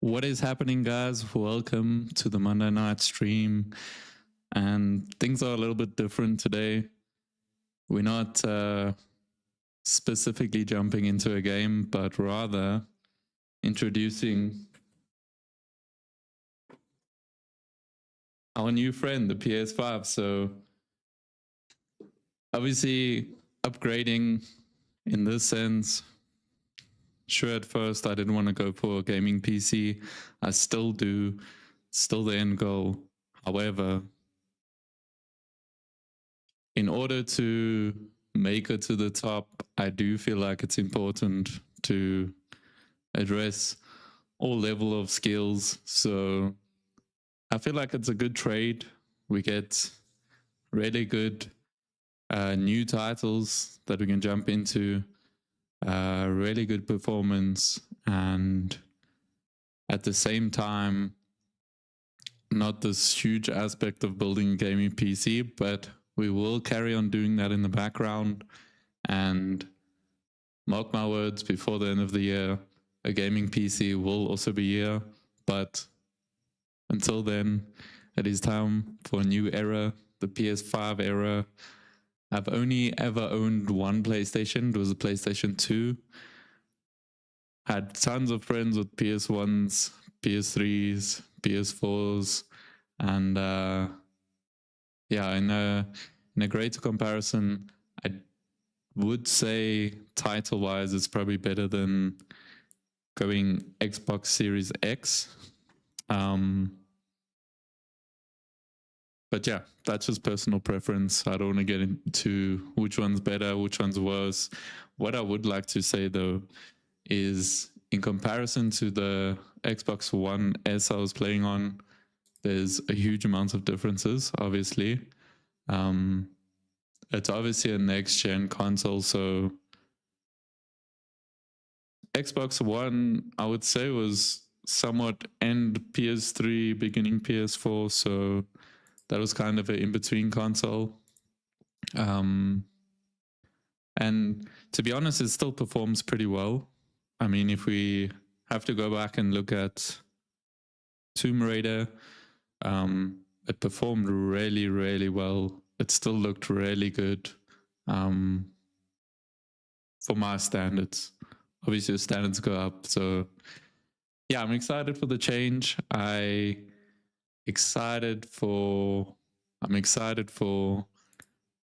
What is happening, guys? Welcome to the Monday night stream. And things are a little bit different today. We're not specifically jumping into a game, but rather introducing our new friend, the PS5. So obviously upgrading in this sense. Sure, at first I didn't want to go for a gaming PC. I still do. Still the end goal. However, in order to make it to the top, I do feel like it's important to address all level of skills. So I feel like it's a good trade. We get really good new titles that we can jump into, really good performance, and at the same time, not this huge aspect of building a gaming PC, but we will carry on doing that in the background. And mark my words, before the end of the year, a gaming PC will also be here. But until then, it is time for a new era, the PS5 era. I've only ever owned one PlayStation. It was a PlayStation 2. Had tons of friends with PS1s, PS3s, PS4s, and yeah, in a greater comparison, I would say title-wise, it's probably better than going Xbox Series X. But yeah, that's just personal preference. I don't want to get into which one's better, which one's worse. What I would like to say, though, is in comparison to the Xbox One S I was playing on, there's a huge amount of differences, obviously. It's obviously a next-gen console, so Xbox One, I would say, was somewhat end PS3, beginning PS4, so that was kind of an in-between console. And to be honest, it still performs pretty well. I mean, if we have to go back and look at Tomb Raider, it performed really, really well. It still looked really good for my standards. Obviously, the standards go up. So, yeah, I'm excited for the change. I'm excited for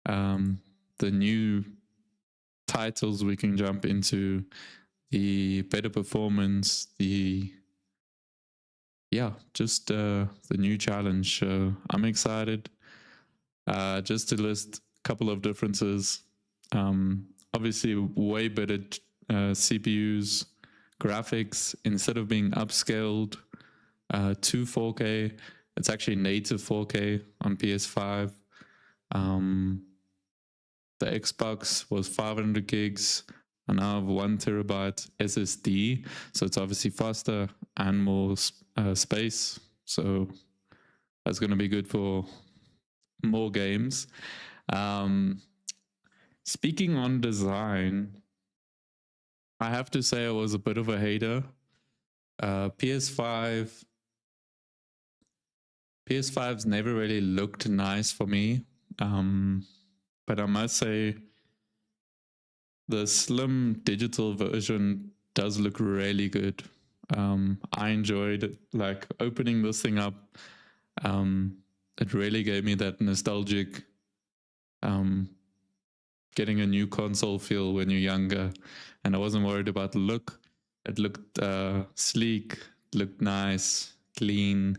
the new titles we can jump into, the better performance, just the new challenge. I'm excited. Just to list a couple of differences. Obviously, way better CPUs, graphics. Instead of being upscaled to 4K, it's actually native 4K on PS5. The Xbox was 500 gigs, and now I have 1 terabyte SSD. So it's obviously faster and more space. So that's going to be good for more games. Speaking on design, I have to say I was a bit of a hater. PS5's never really looked nice for me. But I must say the slim digital version does look really good. I enjoyed it, like opening this thing up. It really gave me that nostalgic getting a new console feel when you're younger, and I wasn't worried about the look. It looked sleek, looked nice, clean,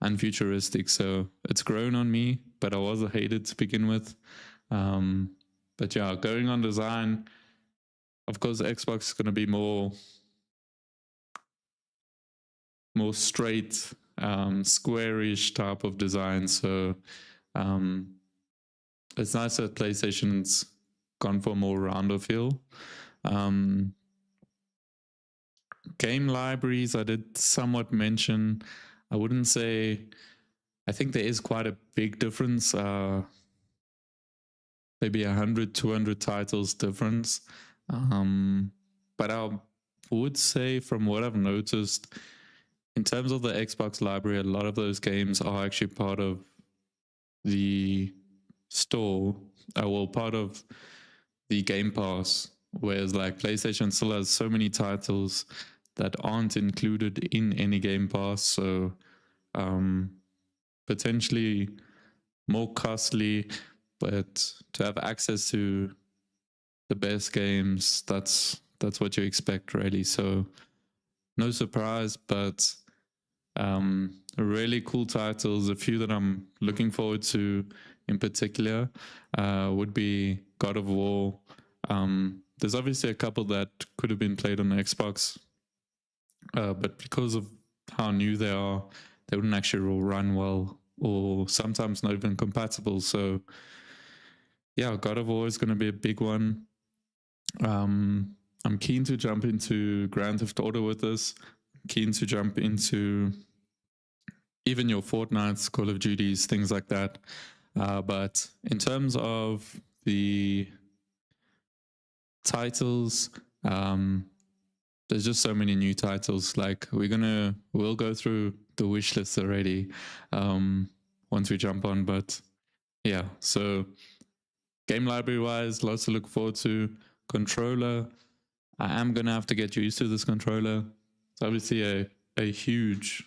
and futuristic. So it's grown on me, but I was a hater to begin with. But yeah, going on design, of course, Xbox is going to be more straight, squarish type of design. So it's nice that PlayStation's gone for a more rounder feel. Game libraries, I did somewhat mention. I wouldn't say, I think there is quite a big difference. Maybe 100, 200 titles difference. But I would say, from what I've noticed, in terms of the Xbox library, a lot of those games are actually part of the store, well, part of the Game Pass, whereas like PlayStation still has so many titles that aren't included in any Game Pass, so potentially more costly, but to have access to the best games, that's what you expect, really. So no surprise, but really cool titles. A few that I'm looking forward to in particular would be God of War. There's obviously a couple that could have been played on the Xbox, but because of how new they are, they wouldn't actually run well, or sometimes not even compatible. So yeah, God of War is going to be a big one. I'm keen to jump into Grand Theft Auto with this. I'm keen to jump into even your Fortnites, Call of Duties, things like that. But in terms of the titles, there's just so many new titles. Like we'll go through the wish list already once we jump on. But yeah, so game library wise, lots to look forward to. Controller, I am gonna have to get used to this controller. It's obviously a huge,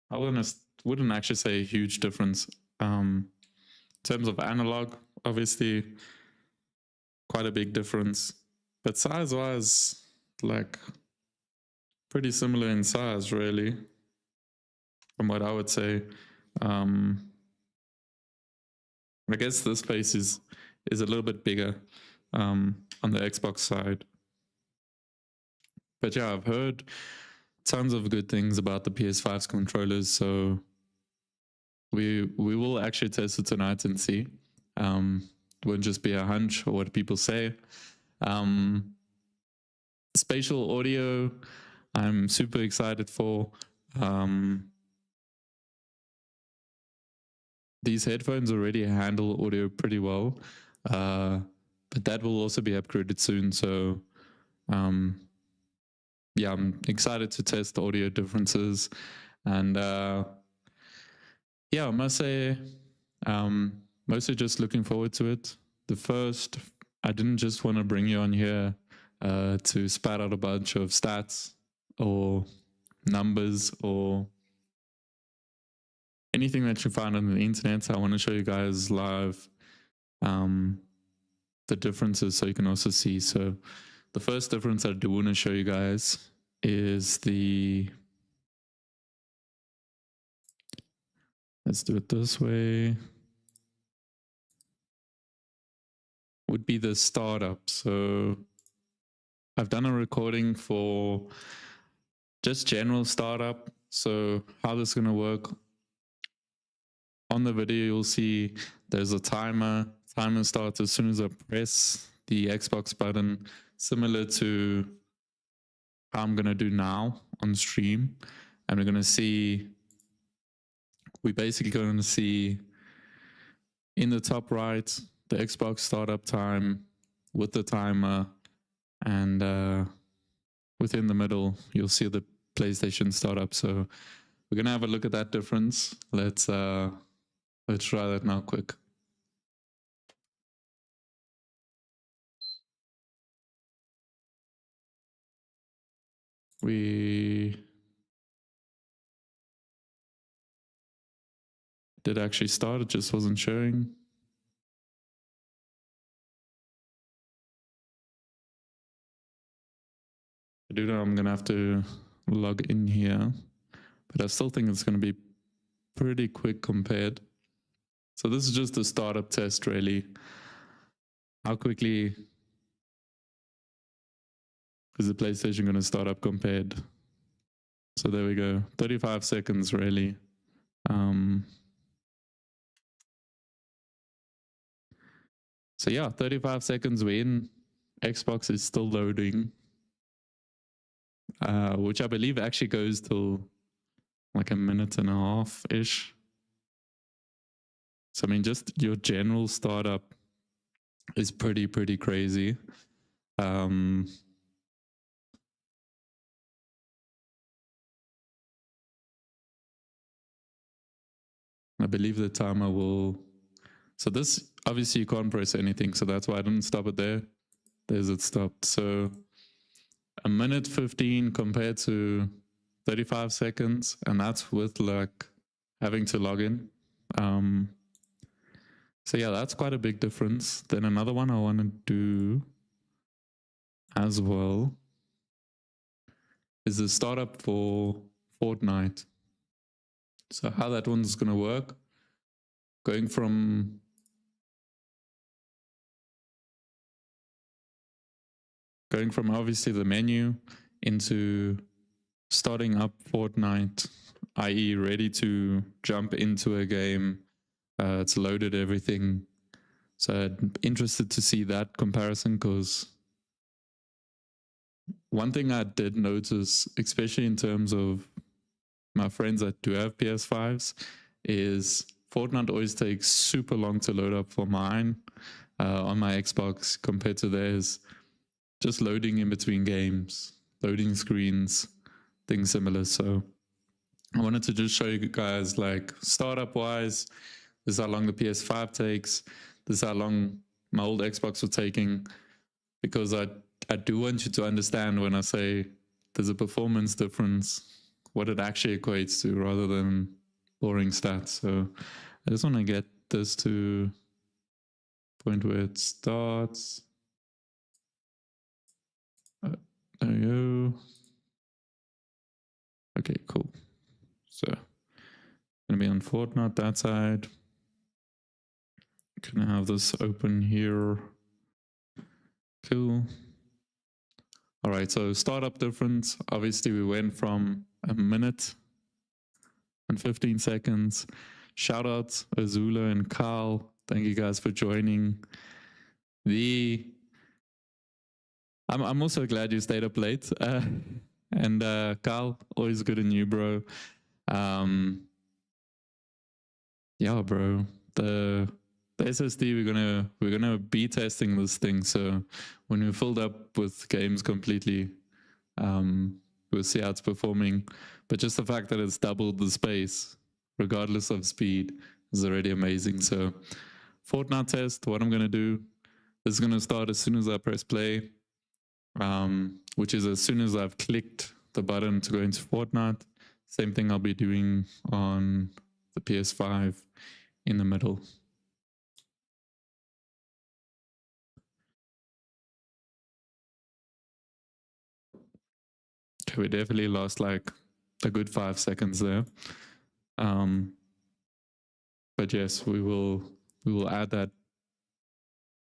I wouldn't actually say a huge difference. In terms of analog, obviously quite a big difference, but size wise, like pretty similar in size, really, from what I would say. I guess this space is a little bit bigger on the Xbox side. But yeah, I've heard tons of good things about the PS5's controllers, so we will actually test it tonight and see. It won't just be a hunch or what people say. Spatial audio, I'm super excited for. These headphones already handle audio pretty well, but that will also be upgraded soon. So yeah, I'm excited to test the audio differences. And yeah, I must say, mostly just looking forward to it. I didn't just want to bring you on here to spat out a bunch of stats or numbers or anything that you find on the internet. I want to show you guys live the differences so you can also see. So the first difference I do want to show you guys is let's do it this way, would be the startup. So I've done a recording for just general startup. So how this is going to work, on the video you'll see there's a timer. Timer starts as soon as I press the Xbox button, similar to how I'm going to do now on stream. And we're basically going to see in the top right the Xbox startup time with the timer, and within the middle you'll see the PlayStation startup. So we're going to have a look at that difference. Let's try that now quick. We did actually start, it just wasn't showing. I do know I'm gonna have to log in here, but I still think it's gonna be pretty quick compared. So this is just a startup test, really. How quickly is the PlayStation gonna start up compared? So there we go, 35 seconds really. So yeah, 35 seconds we're in. Xbox is still loading, which I believe actually goes till like a minute and a half-ish. So I mean, just your general startup is pretty crazy. I believe the timer will... So this, obviously you can't press anything, so that's why I didn't stop it there. There's it stopped. So 1:15 compared to 35 seconds, and that's with like having to log in. So yeah, that's quite a big difference. Then another one I want to do as well is the startup for Fortnite. So how that one's going to work, going from obviously the menu into starting up Fortnite, i.e. ready to jump into a game. It's loaded everything. So I'm interested to see that comparison, because one thing I did notice, especially in terms of my friends that do have PS5s, is Fortnite always takes super long to load up for mine on my Xbox compared to theirs. Just loading in between games, loading screens, things similar. So I wanted to just show you guys, like, startup wise, this is how long the PS5 takes, this is how long my old Xbox was taking, because I do want you to understand when I say there's a performance difference, what it actually equates to, rather than boring stats. So I just want to get this to the point where it starts. There we go. Okay, cool. So gonna be on Fortnite that side. Can I have this open here? Cool. All right, so startup difference. Obviously, we went from 1:15 seconds. Shout out Azula and Carl. Thank you guys for joining. I'm also glad you stayed up late. And Carl, always good in you, bro. Yeah, bro. The SSD, we're gonna be testing this thing. So when we're filled up with games completely, we'll see how it's performing. But just the fact that it's doubled the space, regardless of speed, is already amazing. So Fortnite test, what I'm gonna do, this is gonna start as soon as I press play, which is as soon as I've clicked the button to go into Fortnite. Same thing I'll be doing on the PS5 in the middle. Okay, we definitely lost like a good 5 seconds there. But yes, we will add that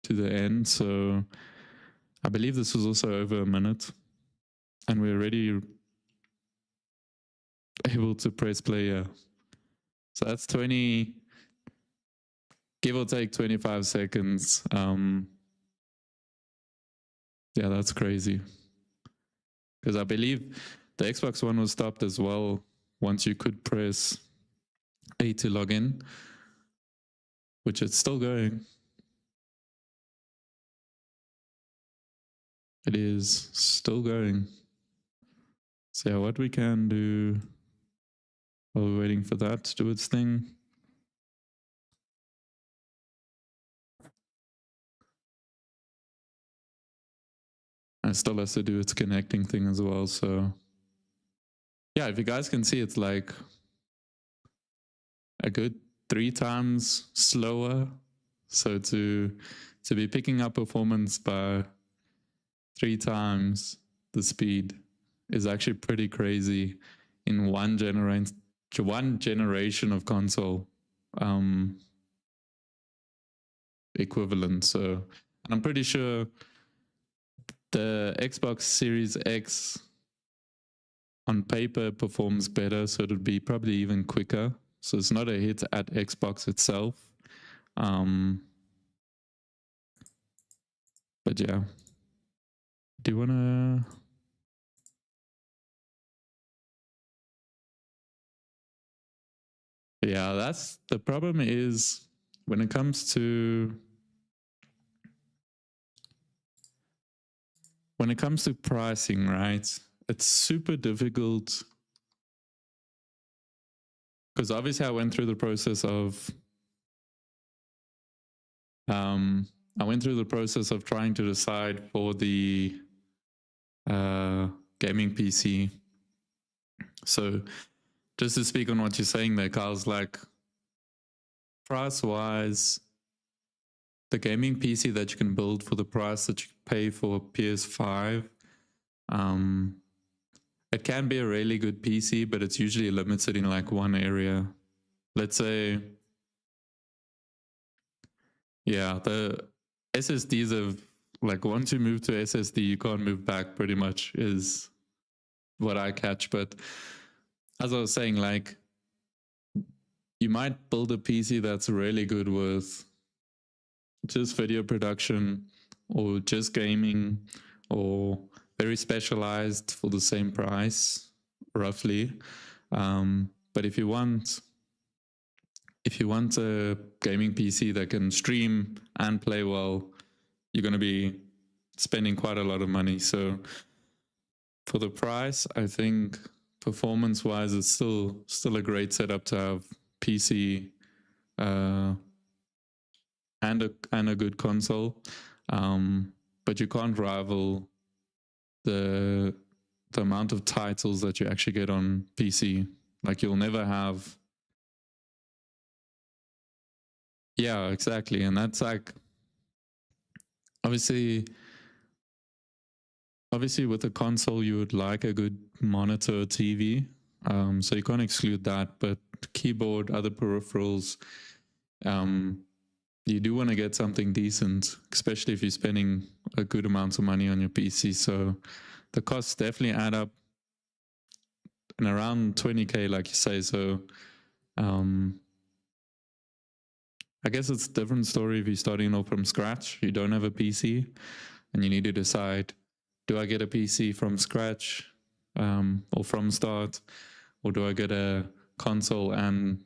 to the end. So I believe this was also over a minute, and we're already able to press play here. So that's 20, give or take 25 seconds. Yeah, that's crazy. Because I believe the Xbox One was stopped as well once you could press A to log in, which it's still going. It is still going. So yeah, what we can do while we're waiting for that to do its thing. It still has to do its connecting thing as well. So yeah, if you guys can see, it's like a good 3 times slower. So to be picking up performance by 3 times the speed is actually pretty crazy in one generation of console equivalent. So, and I'm pretty sure the Xbox Series X on paper performs better, so it would be probably even quicker. So it's not a hit at Xbox itself. But yeah, do you wanna? Yeah, that's the problem. Is when it comes to pricing, right? It's super difficult because obviously I went through the process of trying to decide for the gaming PC. So just to speak on what you're saying there, Carl's like, price-wise, the gaming PC that you can build for the price that you pay for a PS5, it can be a really good PC, but it's usually limited in like one area. Let's say, yeah, the SSDs have, like, once you move to SSD, you can't move back pretty much, is what I catch. But as I was saying, like, you might build a PC that's really good with just video production or just gaming, or very specialized for the same price, roughly. But if you want a gaming PC that can stream and play well, you're going to be spending quite a lot of money. So for the price, I think performance-wise, it's still a great setup to have PC and a good console. But you can't rival the amount of titles that you actually get on PC. Like, you'll never have. Yeah, exactly. And that's like, obviously with a console, you would like a good monitor, TV. So you can't exclude that. But keyboard, other peripherals, you do want to get something decent, especially if you're spending a good amount of money on your PC. So the costs definitely add up, and around 20K, like you say. So I guess it's a different story if you're starting off from scratch. You don't have a PC and you need to decide, do I get a PC from scratch or from start, or do I get a console and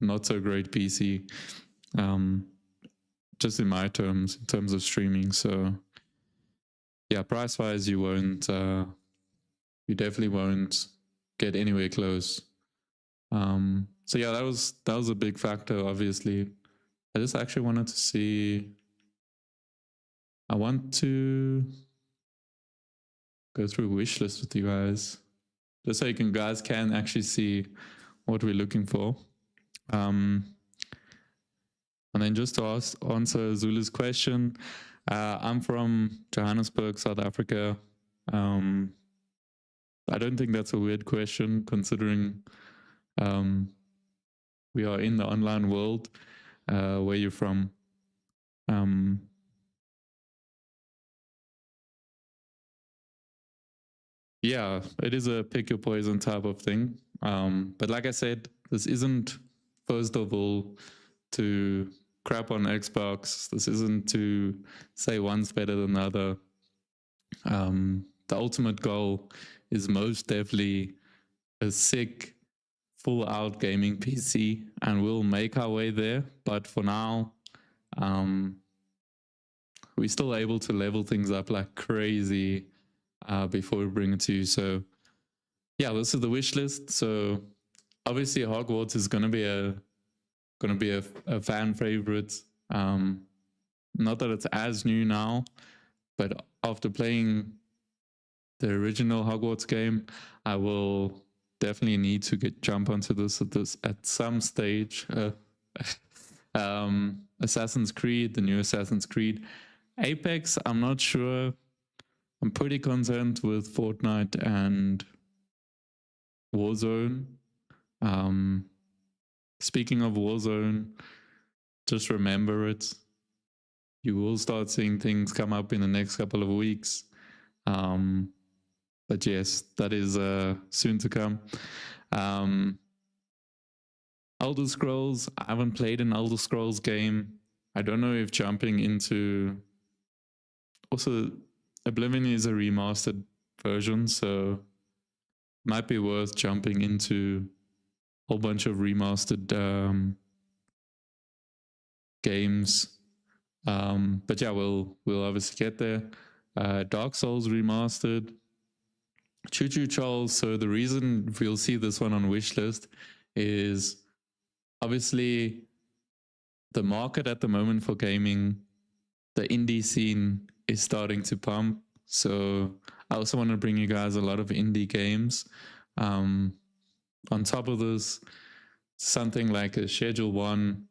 not so great PC? Just in my terms, in terms of streaming. So yeah, price wise, you definitely won't get anywhere close. So yeah, that was a big factor, obviously. I just actually wanted to see, I want to go through Wishlist with you guys, just so you guys can actually see what we're looking for. And then just to answer Zulu's question, I'm from Johannesburg, South Africa. I don't think that's a weird question, considering we are in the online world. Where you're from? Yeah, it is a pick your poison type of thing. But like I said, this isn't, first of all, to crap on Xbox. This isn't to say one's better than the other. The ultimate goal is most definitely a sick, full-out gaming PC, and we'll make our way there. But for now, we're still able to level things up like crazy before we bring it to you. So yeah, this is the wish list. So obviously Hogwarts is gonna be a fan favorite. Not that it's as new now, but after playing the original Hogwarts game, I will definitely need to jump onto this at some stage. Assassin's Creed, the new Assassin's Creed. Apex, I'm not sure. I'm pretty concerned with Fortnite and Warzone. Speaking of Warzone, just remember it. You will start seeing things come up in the next couple of weeks. But yes, that is soon to come. Elder Scrolls, I haven't played an Elder Scrolls game. I don't know if jumping into... Also, Oblivion is a remastered version, so it might be worth jumping into a whole bunch of remastered games. But yeah, we'll obviously get there. Dark Souls remastered. Choo Choo Charles. So the reason we'll see this one on Wishlist is obviously the market at the moment for gaming, the indie scene is starting to pump. So I also want to bring you guys a lot of indie games. On top of this, something like a Schedule 1,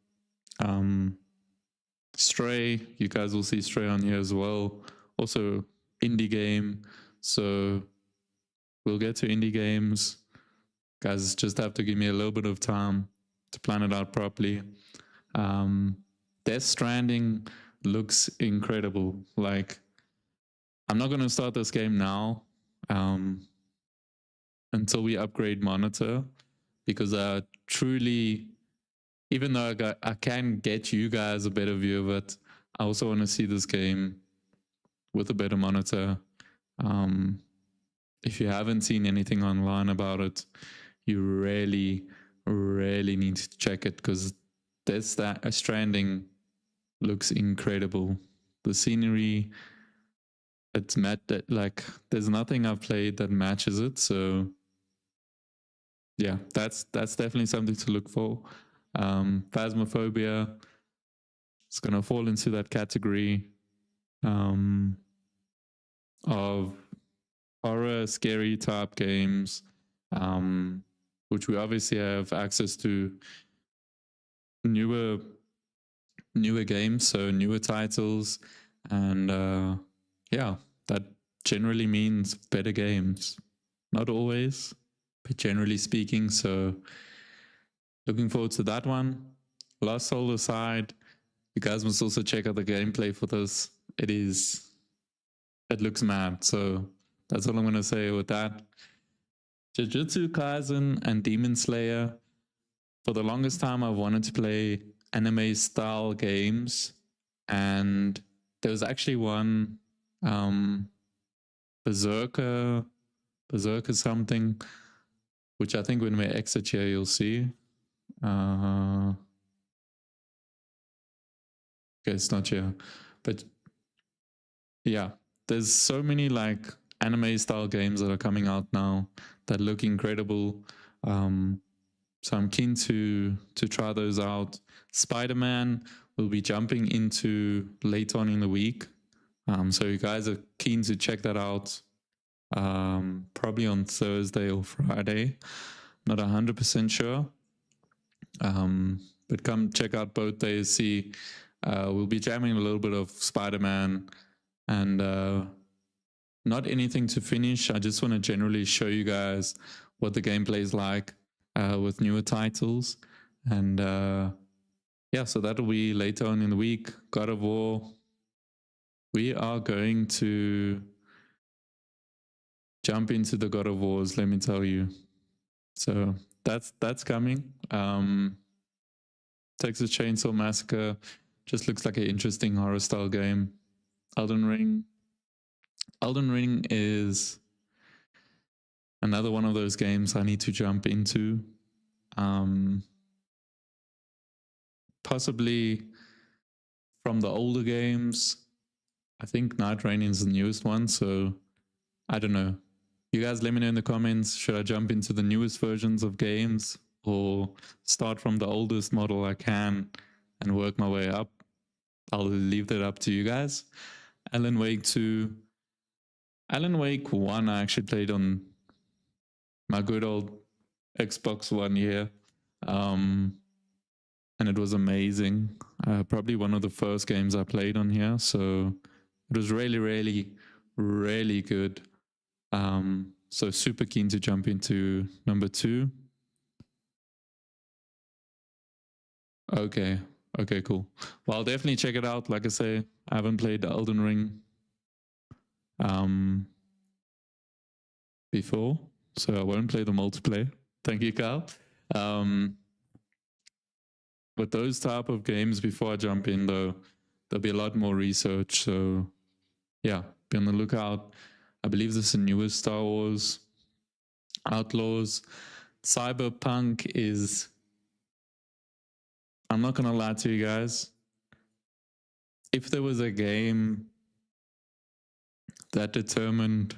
Stray, you guys will see Stray on here as well. Also indie game. So we'll get to indie games. Guys just have to give me a little bit of time to plan it out properly. Death Stranding looks incredible. Like, I'm not going to start this game now until we upgrade monitor, because I truly, even though I can get you guys a better view of it, I also want to see this game with a better monitor. If you haven't seen anything online about it, you really need to check it, because Death Stranding looks incredible. The scenery, it's like there's nothing I've played that matches it. So yeah, that's definitely something to look for. Phasmophobia, it's gonna fall into that category of horror, scary type games, which we obviously have access to newer games, so newer titles, and yeah, that generally means better games. Not always, but generally speaking. So looking forward to that one. Lost Soul aside, you guys must also check out the gameplay for this. It looks mad. So that's all I'm gonna say with that. Jujutsu Kaisen and Demon Slayer. For the longest time, I wanted to play anime style games, and there was actually one, Berserker something, which I think when we exit here you'll see. Okay, it's not here, but yeah, there's so many like anime style games that are coming out now that look incredible. So I'm keen to try those out. Spider-Man will be jumping into later on in the week. So you guys are keen to check that out, probably on Thursday or Friday. Not 100% sure. But come check out both days. See, we'll be jamming a little bit of Spider-Man, and not anything to finish. I just want to generally show you guys what the gameplay is like with newer titles. And yeah, so that'll be later on in the week. God of War. We are going to jump into the God of Wars, let me tell you. So that's coming. Texas Chainsaw Massacre just looks like an interesting horror style game. Elden Ring is another one of those games I need to jump into. Possibly from the older games. I think Night Raining is the newest one, so I don't know. You guys let me know in the comments. Should I jump into the newest versions of games or start from the oldest model I can and work my way up? I'll leave that up to you guys. Alan Wake 2. Alan Wake 1 I actually played on my good old Xbox One here. And it was amazing. Probably one of the first games I played on here. So it was really good. So super keen to jump into number 2. Okay, cool. Well, I'll definitely check it out. Like I say, I haven't played Elden Ring before, so I won't play the multiplayer. Thank you, Kyle. But those type of games, before I jump in though, there'll be a lot more research. So yeah, be on the lookout. I believe this is the newest Star Wars. Outlaws. Cyberpunk is, I'm not gonna lie to you guys, if there was a game that determined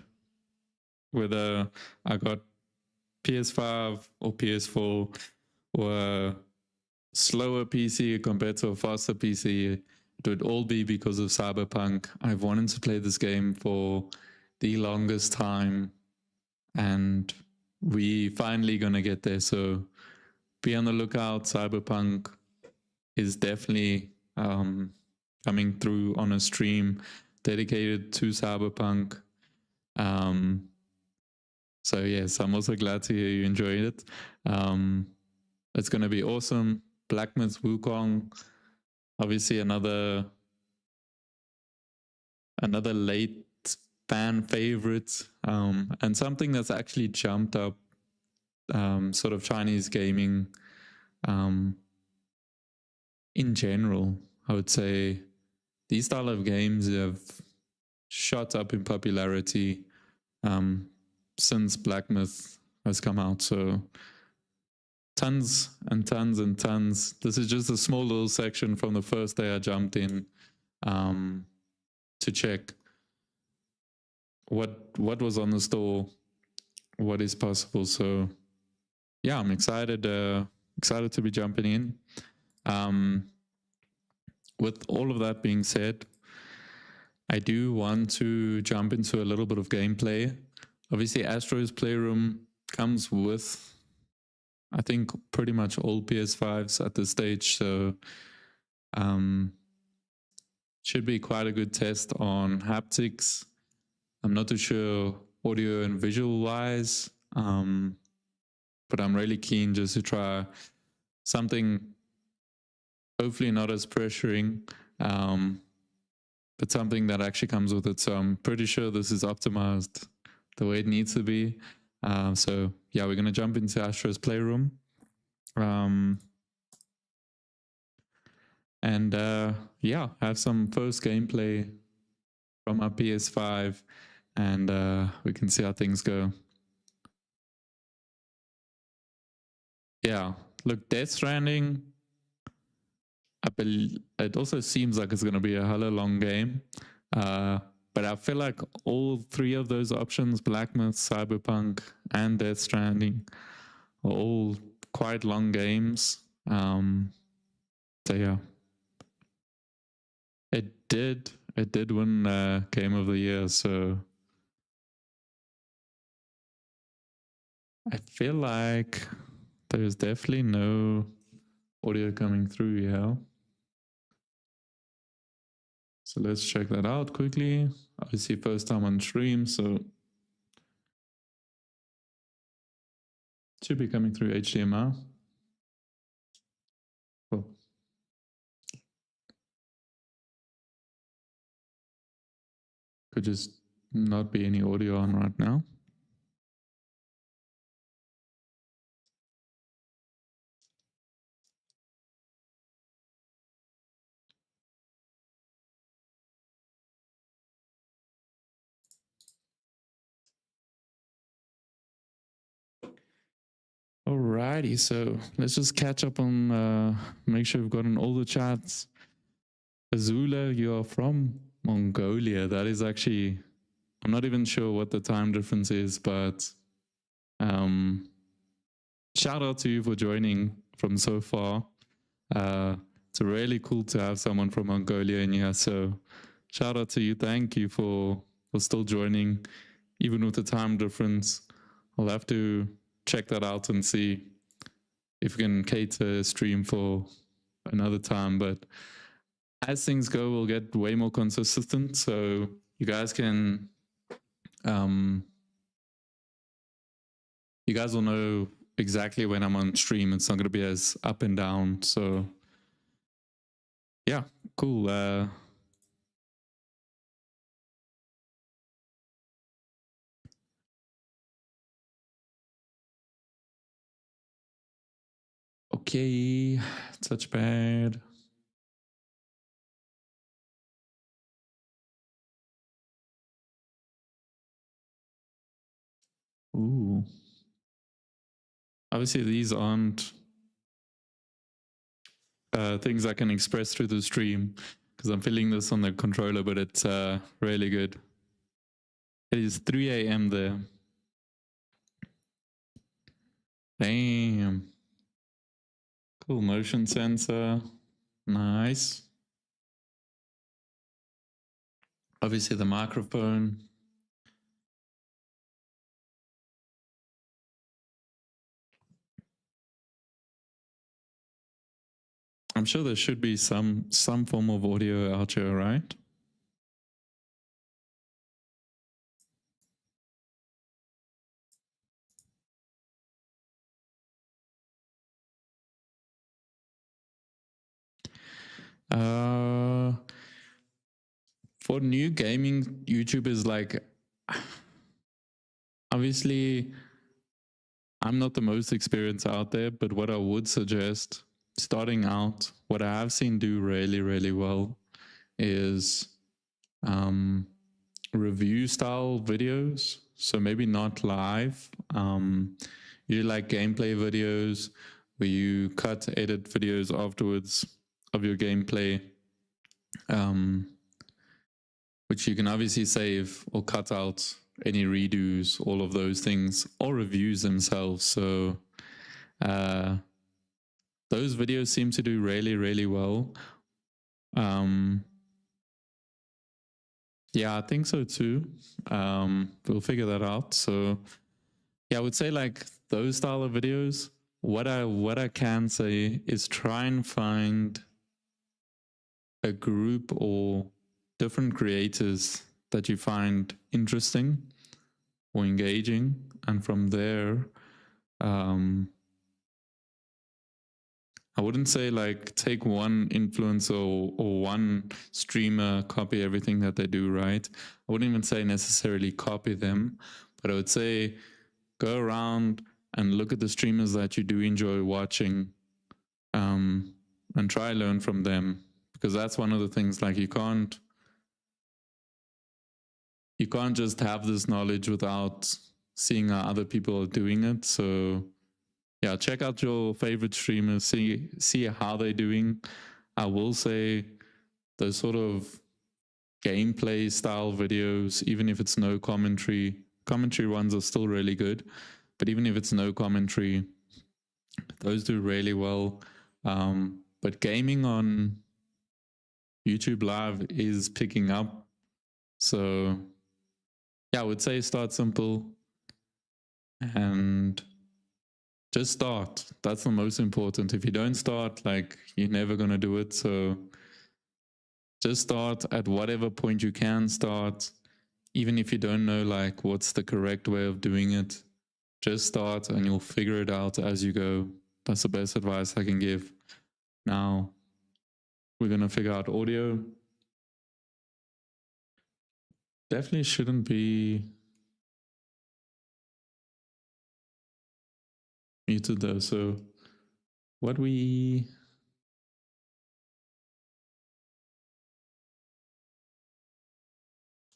whether I got PS5 or PS4 or a slower PC compared to a faster PC, it would all be because of Cyberpunk. I've wanted to play this game for the longest time, and we finally gonna get there. So be on the lookout. Cyberpunk is definitely coming through on a stream dedicated to Cyberpunk. So yes, I'm also glad to hear you enjoyed it. It's going to be awesome. Black Myth Wukong, obviously another late fan favorite, and something that's actually jumped up sort of Chinese gaming in general. I would say these style of games have shot up in popularity since Black Myth has come out. So tons and tons and tons. This is just a small little section from the first day I jumped in to check what was on the store, what is possible. So yeah, I'm excited to be jumping in. With all of that being said, I do want to jump into a little bit of gameplay. Obviously, Astro's Playroom comes with, I think, pretty much all PS5s at this stage, so should be quite a good test on haptics. I'm not too sure audio and visual wise, but I'm really keen just to try something hopefully not as pressuring, but something that actually comes with it. So I'm pretty sure this is optimized the way it needs to be. So yeah, we're going to jump into Astro's Playroom. And yeah, have some first gameplay from our PS5, and we can see how things go. Yeah, look, Death Stranding, it also seems like it's going to be a hella long game. But I feel like all three of those options, Black Myth, Cyberpunk, and Death Stranding, are all quite long games. So yeah, it did win Game of the Year. So I feel like there's definitely no audio coming through, yeah. So let's check that out quickly. Obviously, first time on stream, so should be coming through HDMI. Cool. Could just not be any audio on right now. Alrighty, so let's just catch up on, make sure we've gotten all the chats. Azula, you're from Mongolia. That is actually, I'm not even sure what the time difference is, but shout out to you for joining from so far. It's really cool to have someone from Mongolia in here. So shout out to you. Thank you for still joining, even with the time difference. I'll have to check that out and see if we can cater a stream for another time. But as things go, we'll get way more consistent. So you guys can, you guys will know exactly when I'm on stream. It's not going to be as up and down. So yeah, cool. Okay, touchpad. Ooh. Obviously, these aren't things I can express through the stream because I'm feeling this on the controller, but it's really good. It is 3 a.m. there. Damn. Cool, motion sensor. Nice. Obviously the microphone. I'm sure there should be some form of audio out here, right? For new gaming, YouTube is like, obviously, I'm not the most experienced out there, but what I would suggest starting out, what I have seen do really, really well is review style videos. So maybe not live. You like gameplay videos where you cut, edit videos afterwards of your gameplay, which you can obviously save or cut out any redos, all of those things, or reviews themselves. So those videos seem to do really, really well. Yeah, I think so too. We'll figure that out. So yeah, I would say like those style of videos, what I can say is try and find a group or different creators that you find interesting or engaging, and from there, I wouldn't say like take one influencer or one streamer, copy everything that they do, right? I wouldn't even say necessarily copy them, but I would say go around and look at the streamers that you do enjoy watching, and try learn from them, because that's one of the things, like you can't just have this knowledge without seeing how other people are doing it. So yeah, check out your favorite streamers, see how they're doing. I will say those sort of gameplay style videos, even if it's no commentary ones are still really good, but even if it's no commentary, those do really well. But gaming on YouTube Live is picking up. So yeah, I would say start simple and just start. That's the most important. If you don't start, like, you're never going to do it. So just start at whatever point you can start. Even if you don't know like what's the correct way of doing it, just start and you'll figure it out as you go. That's the best advice I can give. Now we're going to figure out audio. Definitely shouldn't be muted though. So what we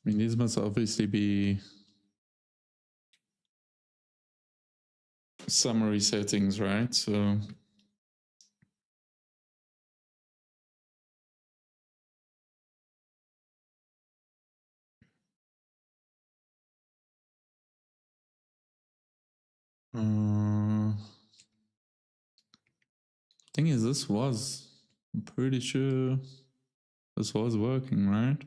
I mean, these must obviously be summary settings, right? So thing is, I'm pretty sure this was working, right?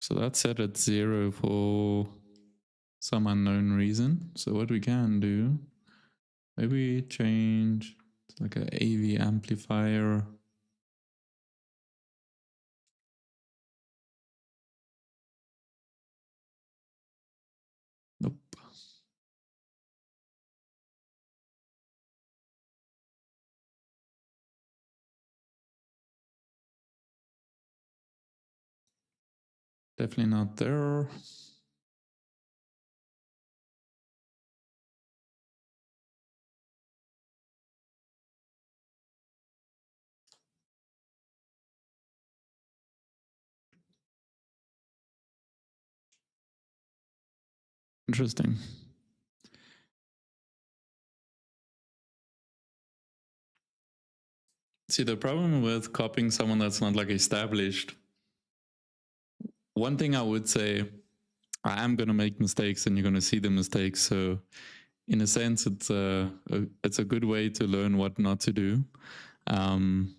So that's set at 0 for some unknown reason. So what we can do, maybe change to like an AV amplifier. Nope. Definitely not there. Interesting. See, the problem with copying someone that's not like established, one thing I would say I am gonna make mistakes, and you're gonna see the mistakes. So, in a sense, it's a good way to learn what not to do. And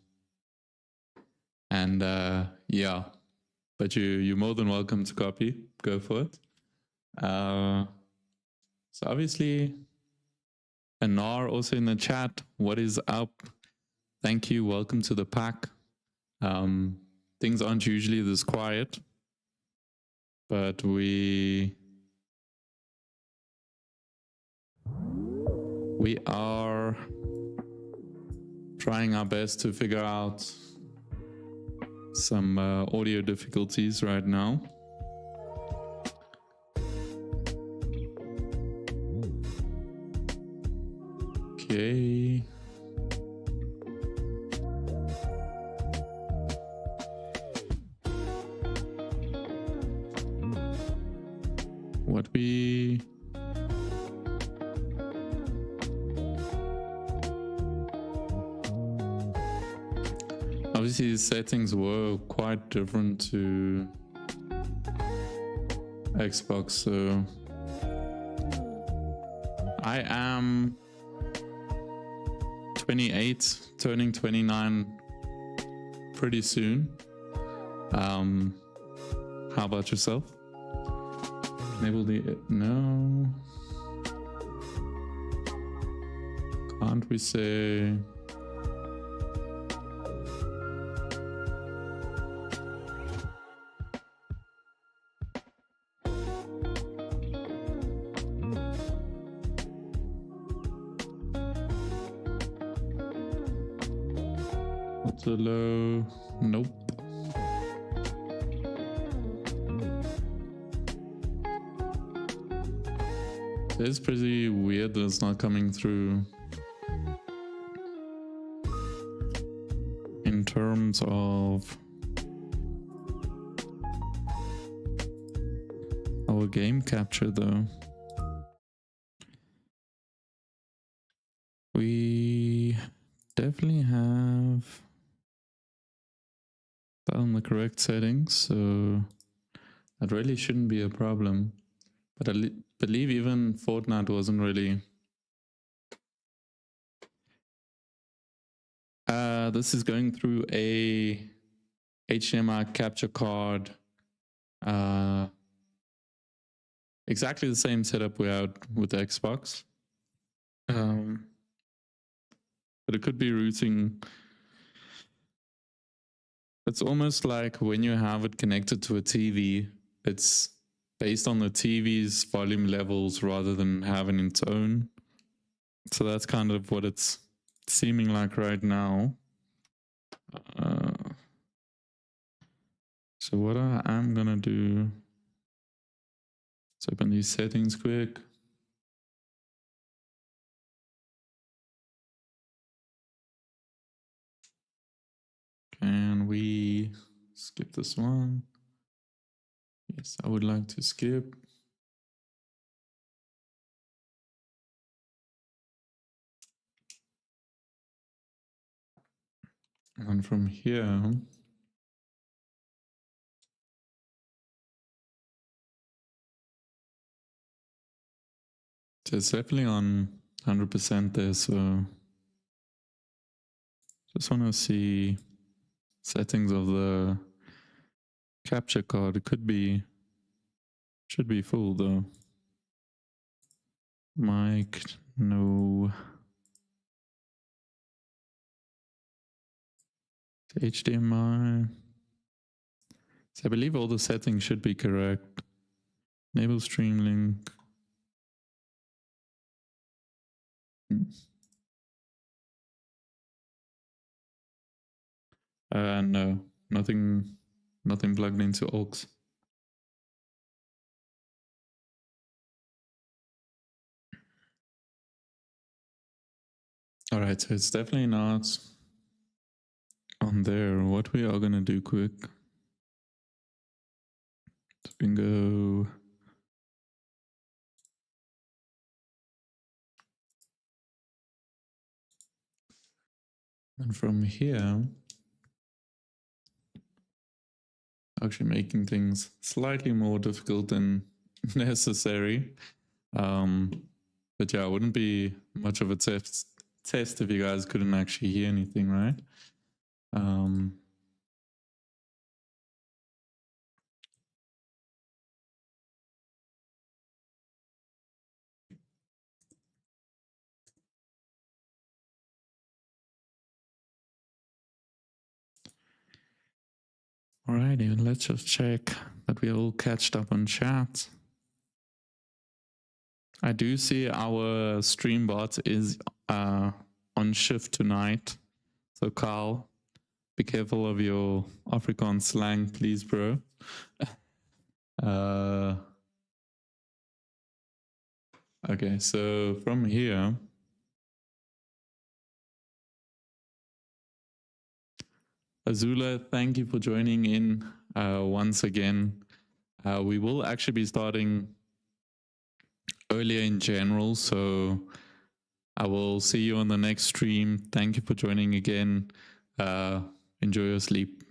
yeah, but you're more than welcome to copy. Go for it. So obviously, Anar also in the chat. What is up? Thank you. Welcome to the pack. Things aren't usually this quiet, but we are trying our best to figure out some audio difficulties right now. Okay. What we obviously the settings were quite different to Xbox, so I am 28, turning 29 pretty soon. How about yourself? Enable the no. Can't we say? Auto low? Nope. It's pretty weird that it's not coming through in terms of our game capture though. We definitely have found the correct settings, so that really shouldn't be a problem. But I believe even Fortnite wasn't really. This is going through a HDMI capture card. Exactly the same setup we had with the Xbox. But it could be routing. It's almost like when you have it connected to a TV, it's based on the TV's volume levels rather than having its own. So that's kind of what it's seeming like right now. So what I am gonna do, let's open these settings quick. Can we skip this one? Yes, I would like to skip. And from here, so it's definitely on 100% there, so just want to see settings of the capture card. It could be, should be full though. Mic, no. HDMI. So I believe all the settings should be correct. Enable stream link. No, nothing plugged into aux. All right, so it's definitely not on there. What we are gonna do quick. So we can go. And from here, actually making things slightly more difficult than necessary. But yeah, it wouldn't be much of a test if you guys couldn't actually hear anything, right? Alrighty, let's just check that we all catched up on chat. I do see our stream bot is on shift tonight. So Carl, be careful of your Afrikaans slang, please, bro. Okay, so from here, Azula, thank you for joining in once again. We will actually be starting earlier in general, so I will see you on the next stream. Thank you for joining again. Enjoy your sleep.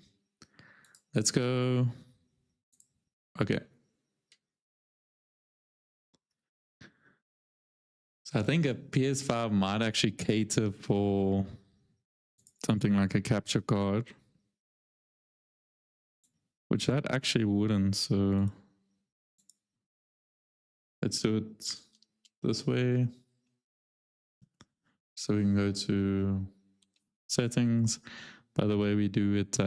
Let's go. Okay. So I think a PS5 might actually cater for something like a capture card, which that actually wouldn't. So let's do it this way. So we can go to settings. By the way, we do it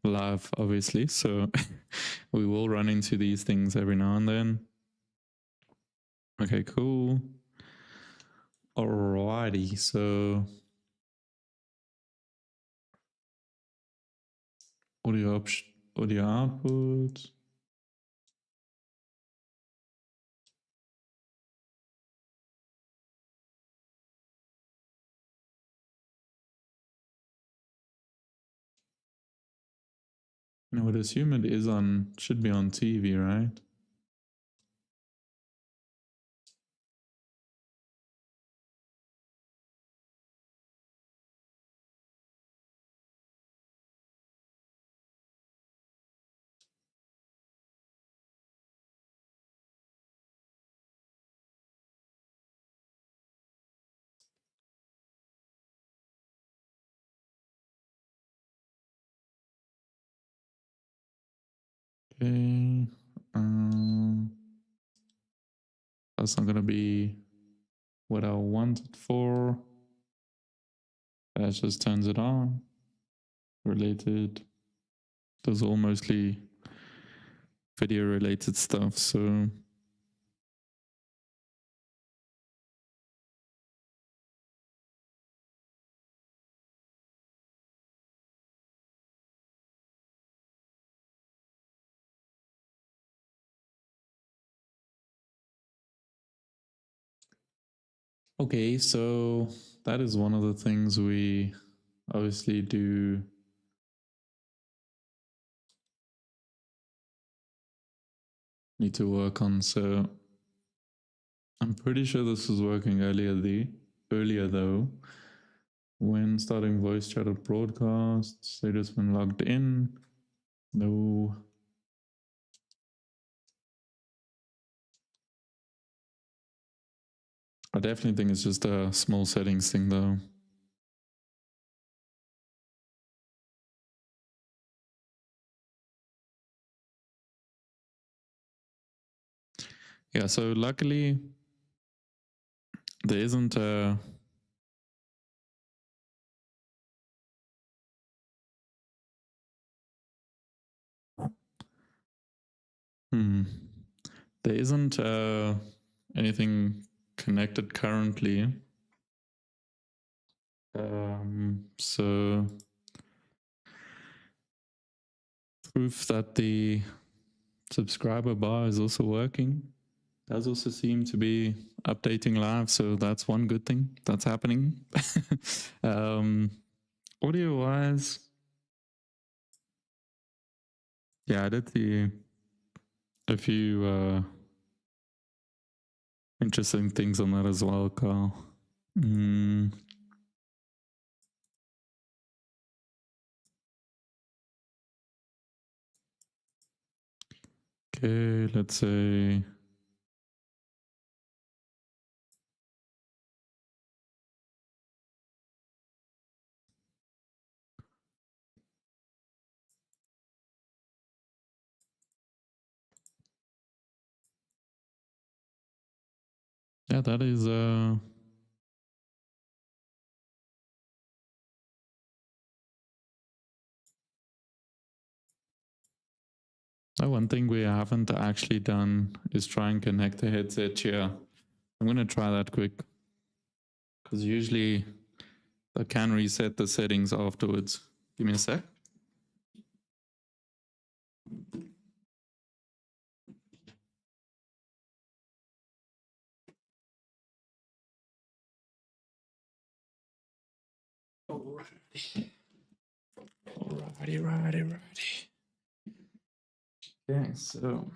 live, obviously. So we will run into these things every now and then. Okay, cool. Alrighty, so audio output. I would assume it is on, should be on TV, right? Okay. That's not gonna be what I want it for. That just turns it on. Related. Those are all mostly video related stuff, so okay, so that is one of the things we obviously do need to work on. So I'm pretty sure this was working earlier though. When starting voice chat or broadcast, status when logged in. No. I definitely think it's just a small settings thing though. Yeah, so luckily there isn't a there isn't anything connected currently. So proof that the subscriber bar is also working. Does also seem to be updating live, so that's one good thing that's happening. Audio wise, yeah, I did see a few interesting things on that as well, Carl. Okay, let's say yeah, that is one thing we haven't actually done is try and connect the headset here. I'm gonna try that quick because usually I can reset the settings afterwards. Give me a sec. Alrighty. Okay, so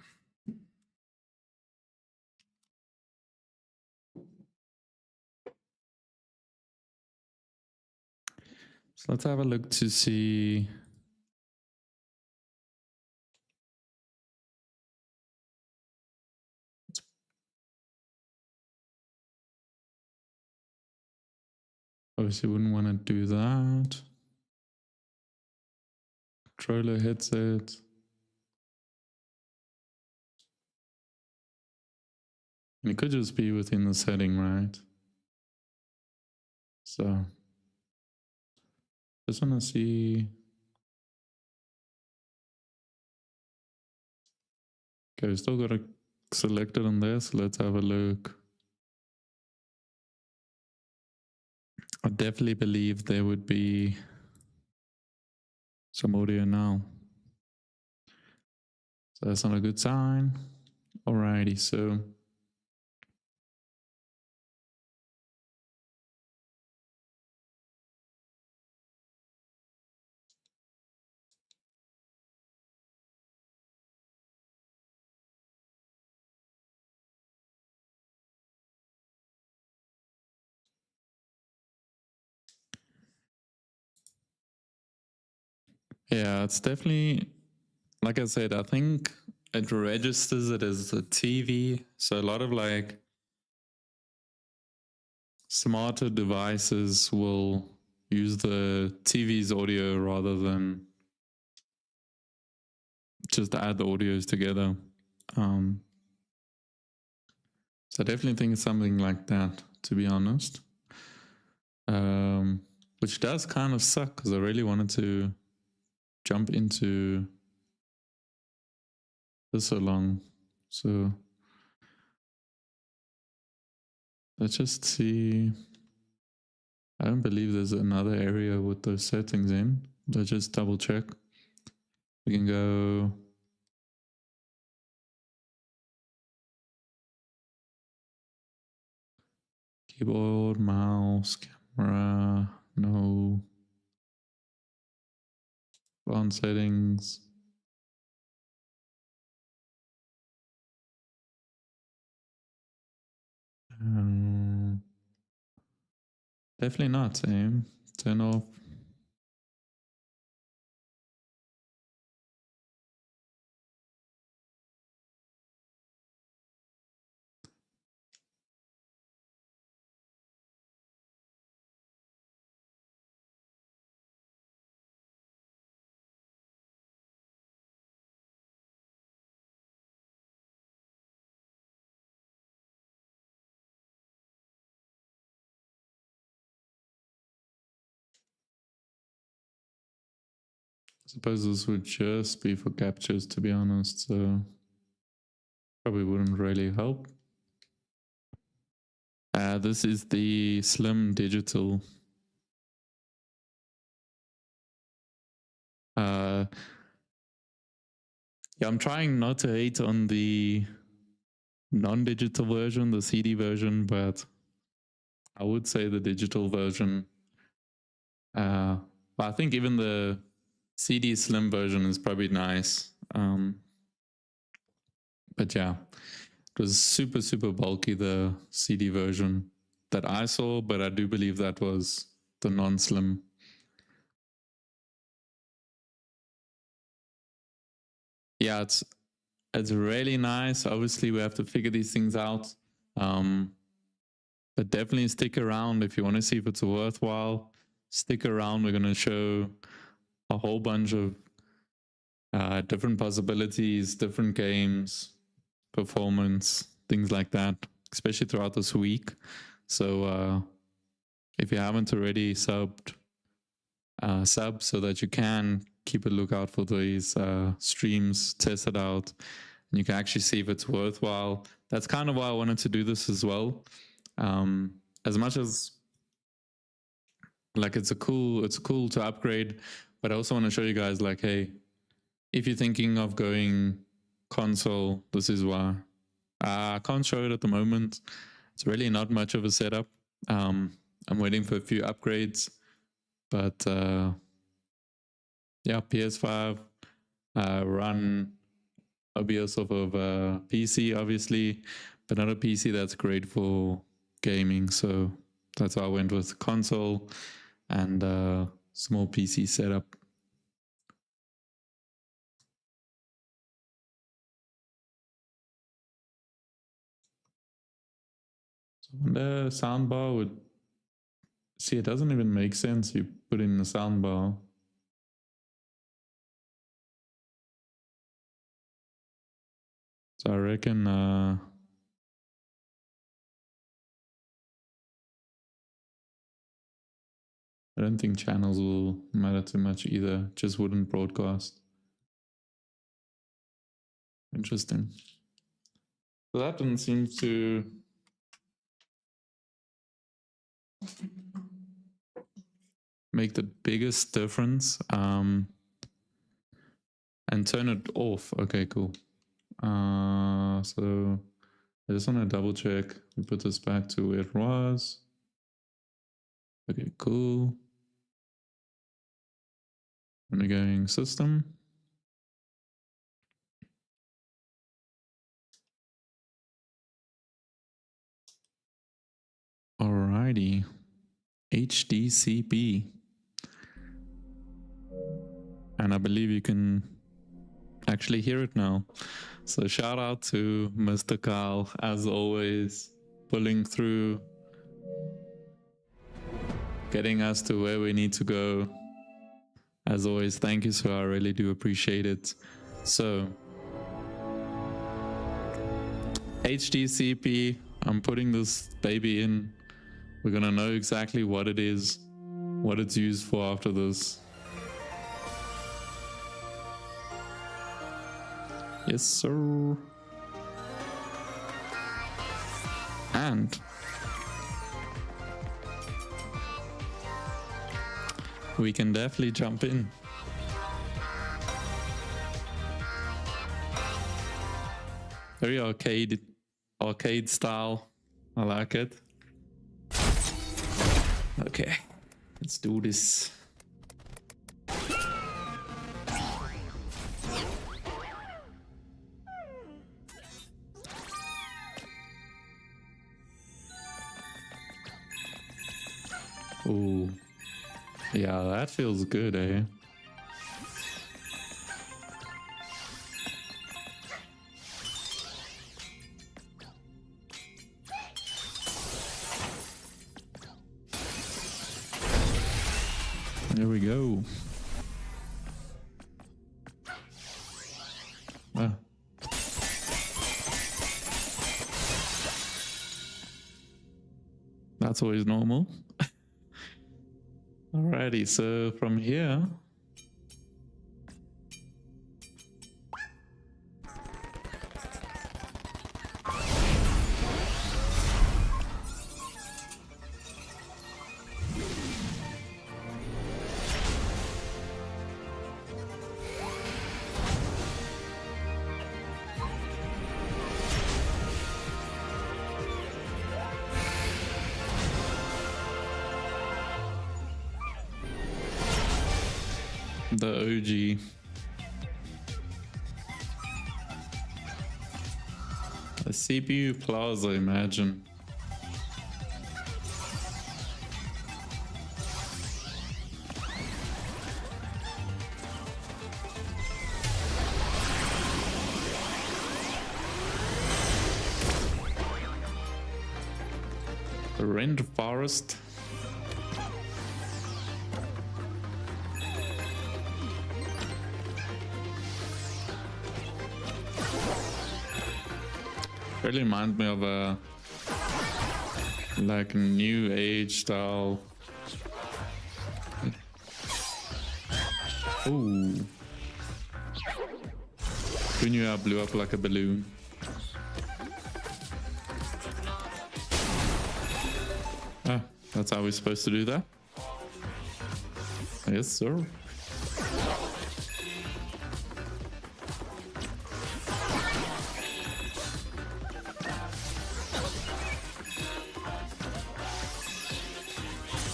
let's have a look to see. Obviously wouldn't want to do that. Controller headset. It could just be within the setting, right? So just want to see. Okay, we still got it selected on there, so let's have a look. I definitely believe there would be some audio now. So that's not a good sign. Alrighty, so yeah, it's definitely, like I said, I think it registers it as a TV. So a lot of like smarter devices will use the TV's audio rather than just add the audios together. So I definitely think it's something like that, to be honest. Which does kind of suck because I really wanted to jump into this so long. So let's just see. I don't believe there's another area with those settings in. Let's just double check. We can go keyboard, mouse, camera, no. Advanced settings. Definitely not, same. Turn off. I suppose this would just be for captures, to be honest, so probably wouldn't really help. This is the Slim Digital. Yeah, I'm trying not to hate on the non-digital version, the CD version, but I would say the digital version. But I think even the CD Slim version is probably nice. But yeah, it was super bulky, the CD version that I saw, but I do believe that was the non-slim. Yeah, it's really nice. Obviously, we have to figure these things out. But definitely stick around if you want to see if it's worthwhile. Stick around. We're going to show a whole bunch of different possibilities, different games, performance, things like that. especially throughout this week. So if you haven't already sub so that you can keep a lookout for these streams, test it out, and you can actually see if it's worthwhile. That's kind of why I wanted to do this as well. As much as like it's cool to upgrade, but I also want to show you guys like, hey, if you're thinking of going console, this is why. I can't show it at the moment. It's really not much of a setup. I'm waiting for a few upgrades, but yeah, PS5 run OBS off of PC, obviously, but not a PC that's great for gaming. So that's why I went with console and small PC setup. The soundbar would see, it doesn't even make sense you put in the soundbar. So I reckon I don't think channels will matter too much either, just wouldn't broadcast. Interesting. So that doesn't seem to make the biggest difference. And turn it off. Okay, cool. So I just want to double check. We put this back to where it was. Okay, cool. And we're going system. Alrighty. HDCP. And I believe you can actually hear it now. So shout out to Mr. Kyle, as always, pulling through, getting us to where we need to go. As always, thank you, sir. I really do appreciate it. So HDCP, I'm putting this baby in. We're gonna know exactly what it is, what it's used for after this. Yes, sir. And we can definitely jump in. Very arcade style. I like it. Okay, let's do this. Oh, yeah, that feels good, eh? There we go. Ah. That's always normal. Alrighty, so from here, the OG. A CPU Plaza, imagine. The rainforest. Really reminds me of like new age style. Oh, who knew I blew up like a balloon? Ah, that's how we're supposed to do that? Yes, sir.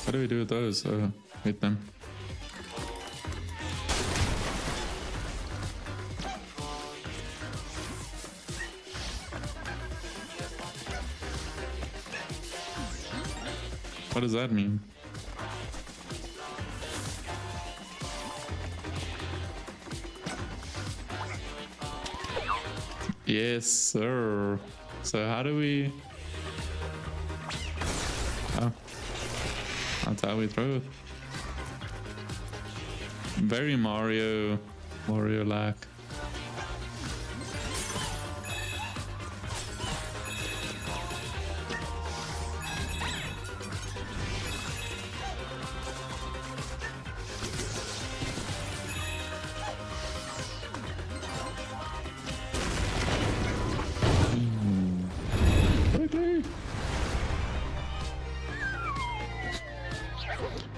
What do we do with those? Hit them. What does that mean? Yes, sir. So how do we... Oh. That's how we throw it. Very Mario-like.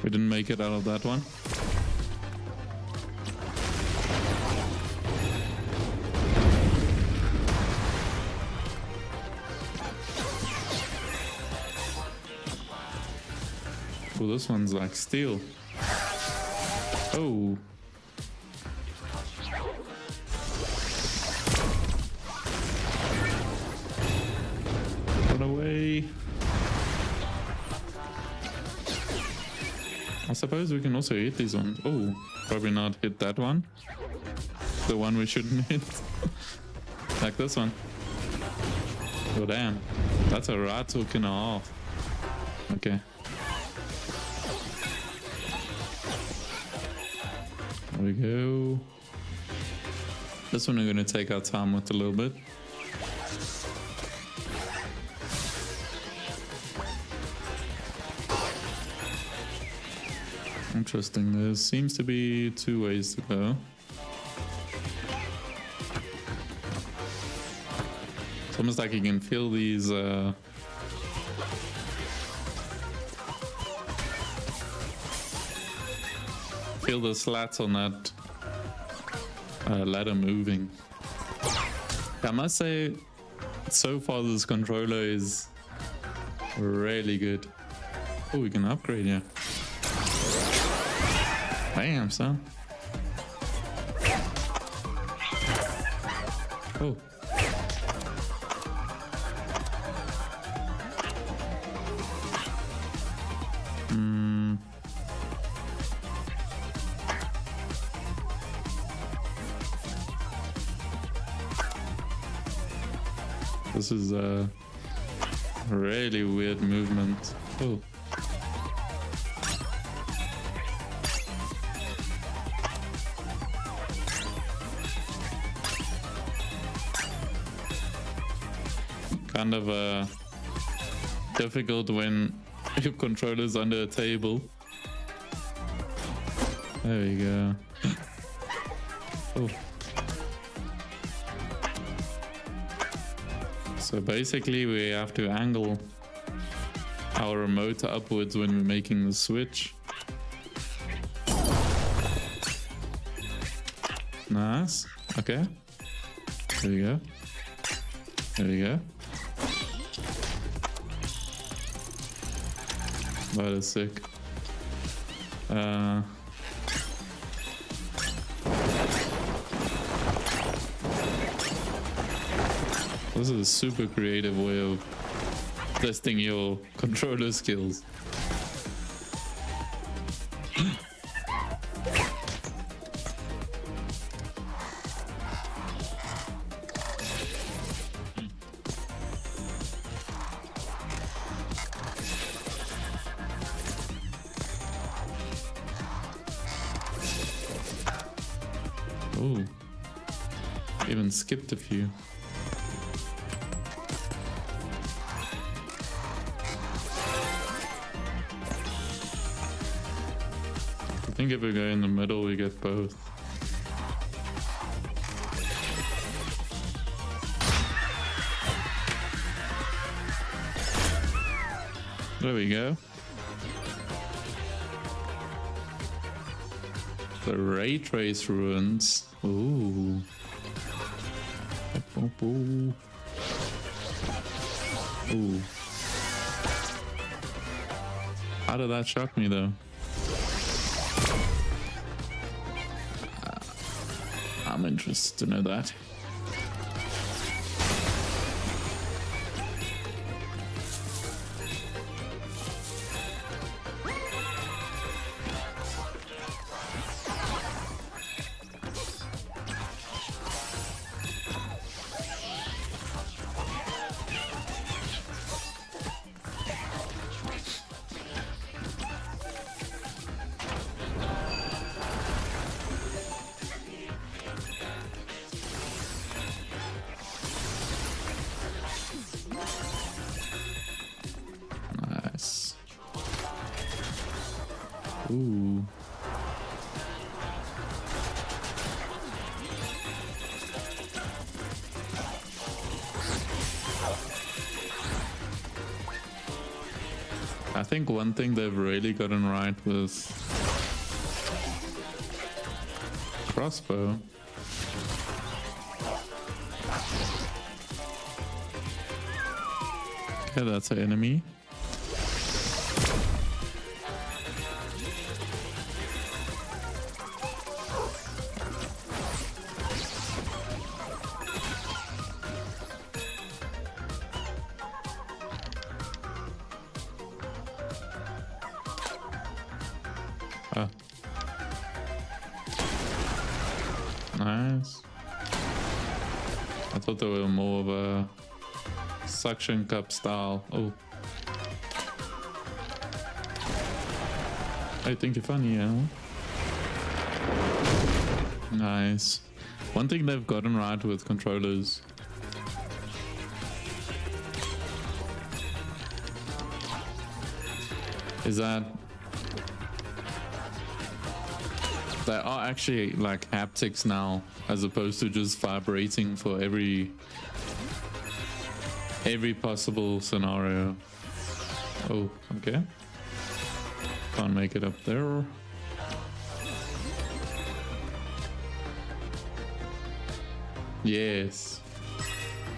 We didn't make it out of that one. Oh, this one's like steel. Oh. Run away. I suppose we can also hit these ones. Oh, probably not hit that one. The one we shouldn't hit. Like this one. Oh damn. That's a rat hook and a half. Okay. There we go. This one we're gonna take our time with a little bit. Interesting, there seems to be two ways to go. It's almost like you can feel these feel the slats on that ladder moving. I must say, so far this controller is really good. Oh, we can upgrade, yeah. Damn, son. Oh. This is a really weird movement. Oh. Kind of difficult when your controller's under a table. There we go. Oh. So basically we have to angle our remote upwards when we're making the switch. Nice. Okay. There we go. There we go. That is sick. This is a super creative way of testing your controller skills. Oh, even skipped a few. think if we go in the middle, we get both. There we go. The ray trace ruins. Ooh. Ooh. Ooh. How did that shock me though? I'm interested to know that. Ooh. I think one thing they've really gotten right with crossbow okay, that's an enemy. Nice. I thought they were more of a suction cup style. Oh. I think you're funny, yeah. Nice. One thing they've gotten right with controllers is that they are actually like haptics now, as opposed to just vibrating for every possible scenario. Oh, okay. Can't make it up there. Yes.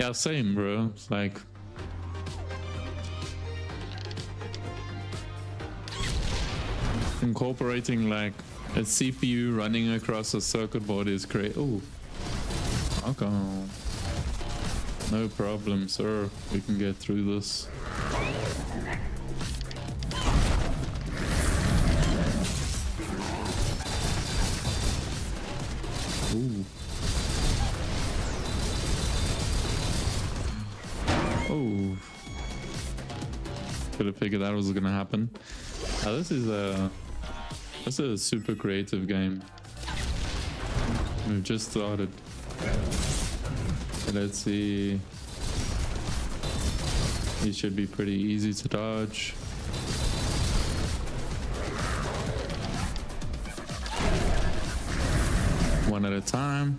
Yeah, same, bro. It's like incorporating like a CPU running across a circuit board is great. Oh, okay. No problem, sir. We can get through this. Ooh. Oh. Could have figured that was gonna happen. This is a super creative game. We've just started. Okay, let's see. These should be pretty easy to dodge. One at a time.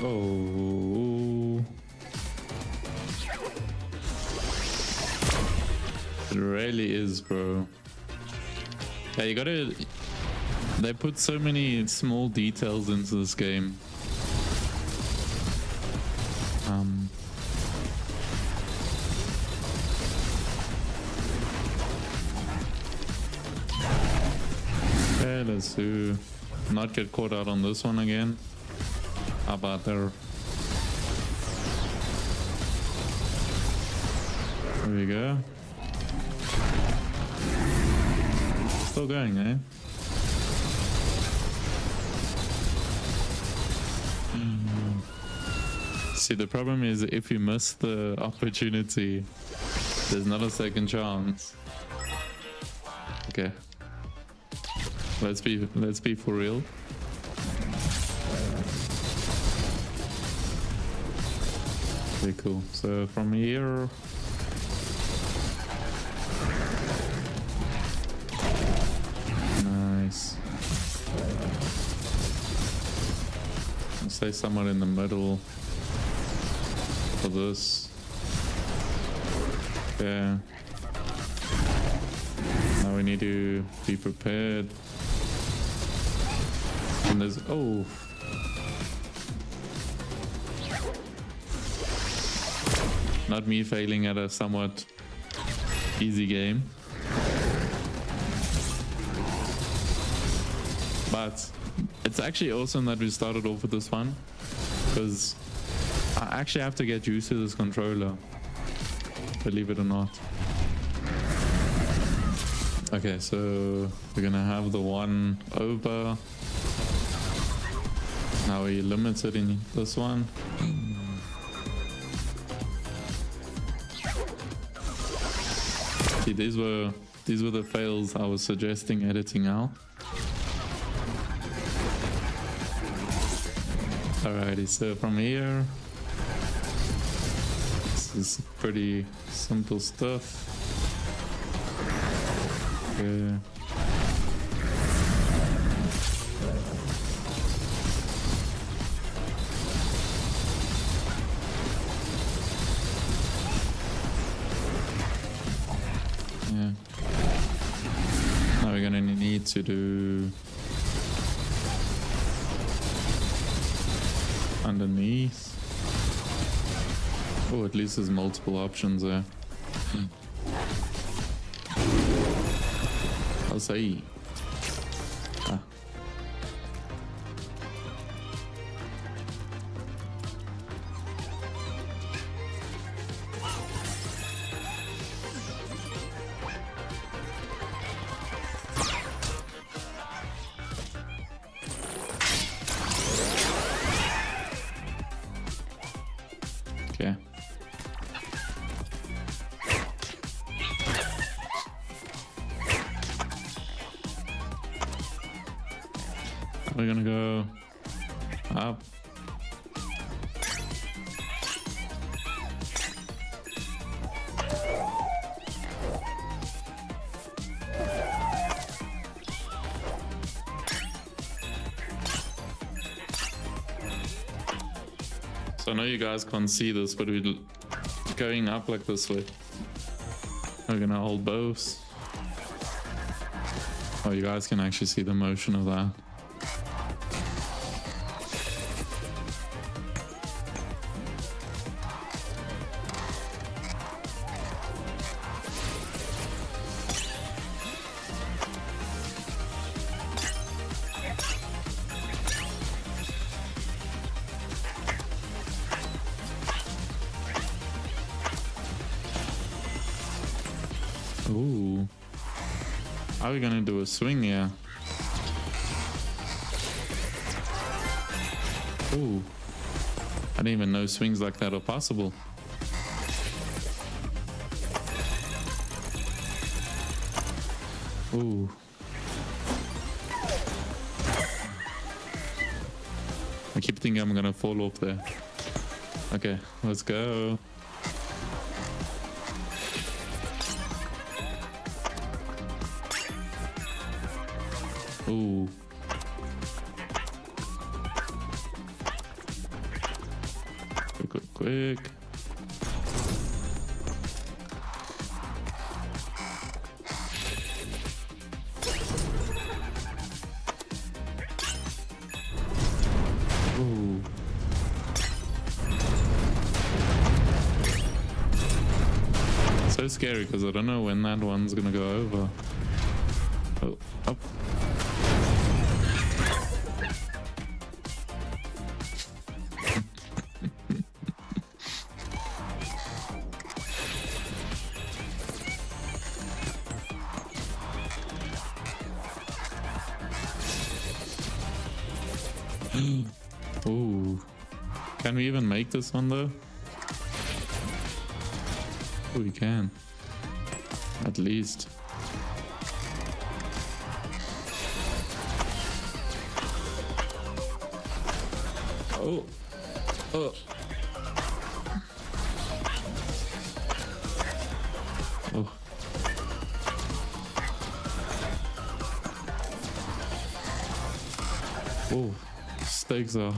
Oh. It really is, bro. Yeah, you gotta... They put so many small details into this game. Okay, let's do... Not get caught out on this one again. How about there? There we go. Still going, eh? See, the problem is if you miss the opportunity, there's not a second chance. Okay. Let's be for real. Okay, cool. So from here, nice. I'll say somewhere in the middle for this. Okay. Now we need to be prepared. And there's, oh. Not me failing at a somewhat easy game. But it's actually awesome that we started off with this one, because I actually have to get used to this controller, believe it or not. Okay, so we're gonna have the one over. Now we're limited in this one. See, these were the fails I was suggesting editing out. Alrighty, so from here, this is pretty simple stuff. Okay. Yeah. Now we're gonna need to do underneath. Oh, at least there's multiple options there. I'll say. Ah. Okay. We're gonna go up. So I know you guys can't see this, but we're going up like this way. We're gonna hold both. Oh, you guys can actually see the motion of that. Ooh. Are we gonna do a swing here? Ooh. I didn't even know swings like that are possible. Ooh. I keep thinking I'm gonna fall off there. Okay, let's go. Ooh. Quick. Ooh. So scary because I don't know when that one's gonna go over. Oh, up. Ooh. Can we even make this one though? Oh, we can. At least. Oh. Oh. Oh, stakes are.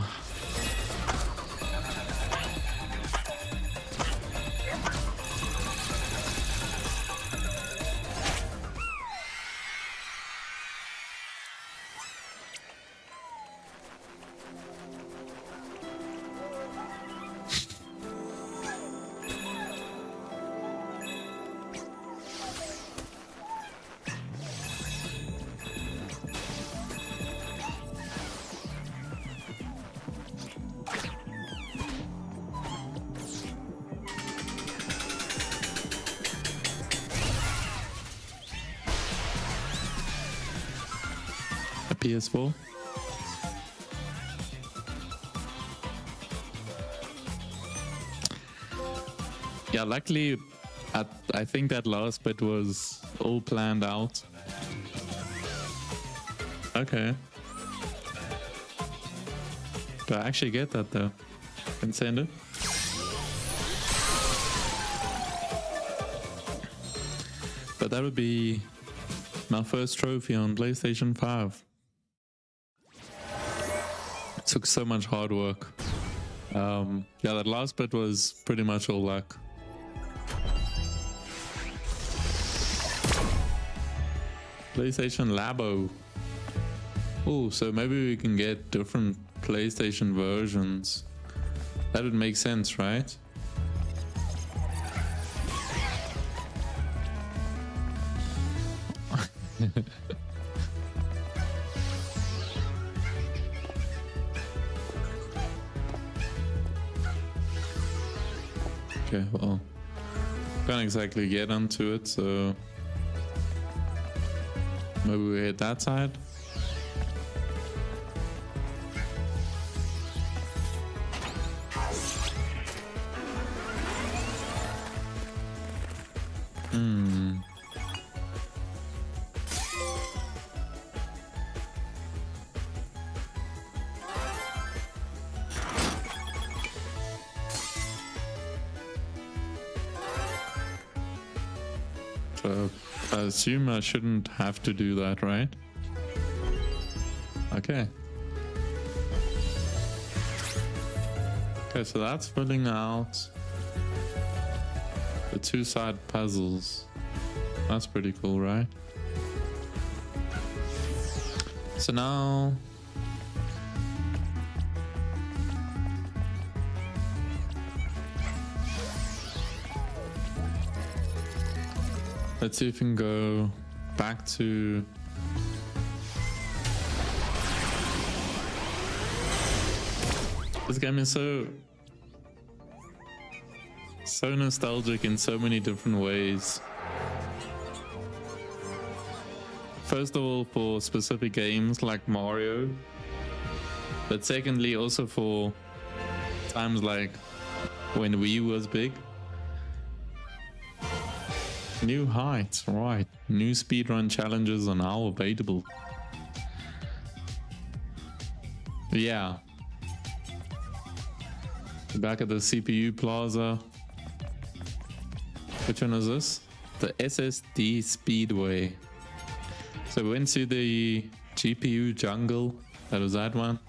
PS4. Yeah, luckily, I think that last bit was all planned out. Okay. Do I actually get that though? Can send it. But that would be my first trophy on PlayStation 5. It took so much hard work. Yeah, that last bit was pretty much all luck. PlayStation Labo. Oh, so maybe we can get different PlayStation versions. That would make sense, right? Okay, well, can't exactly get onto it, so maybe we hit that side. So I assume I shouldn't have to do that, right? Okay. Okay, so that's filling out the two-side puzzles. That's pretty cool, right? So now let's see if we can go back to this game is so nostalgic in so many different ways. First of all, for specific games like Mario, but secondly also for times like when Wii was big. New heights, right? New speedrun challenges are now available. Yeah. Back at the CPU plaza. Which one is this? The SSD Speedway. So we went to the GPU jungle. That was that one.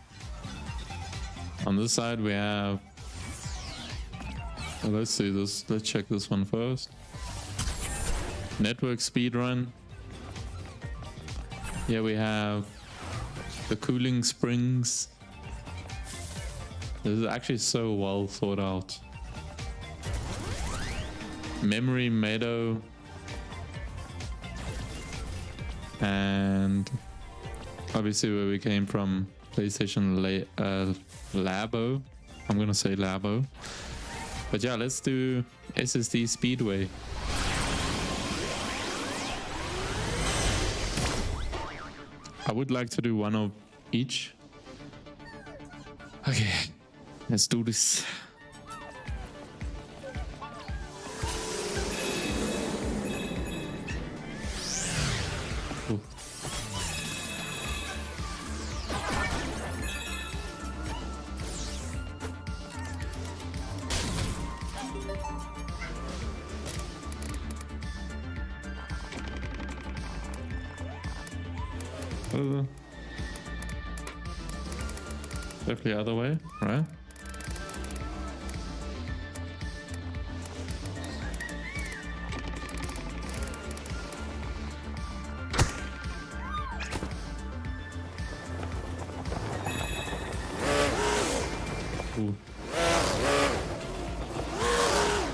On this side we have... Oh, let's see this. Let's check this one first. Network speedrun. Here we have the cooling springs. This is actually so well thought out. Memory meadow. And obviously where we came from, PlayStation Labo. I'm gonna say Labo. But yeah, let's do SSD Speedway. I would like to do one of each. Okay, let's do this. Cool. Definitely other way, right? Ooh.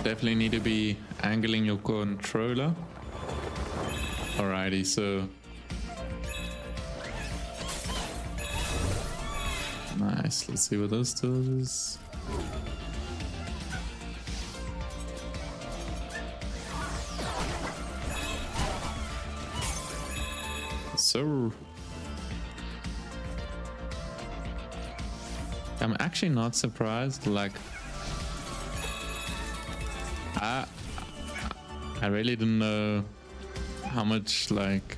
Definitely need to be angling your controller. Alrighty, so nice. Let's see what this does. So I'm actually not surprised. Like I really didn't know how much like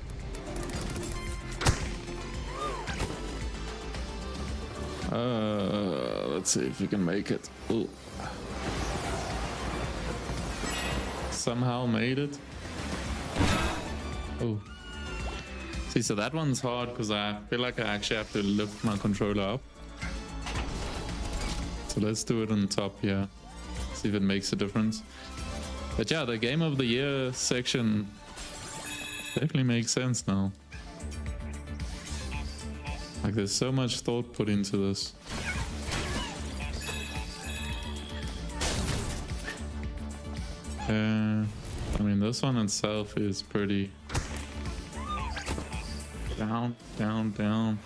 let's see if we can make it. Ooh. Somehow made it. Oh, see, so that one's hard because I feel like I actually have to lift my controller up. So let's do it on top here, see if it makes a difference. But yeah, the game of the year section definitely makes sense now. Like there's so much thought put into this. I mean, this one itself is pretty down, down, down.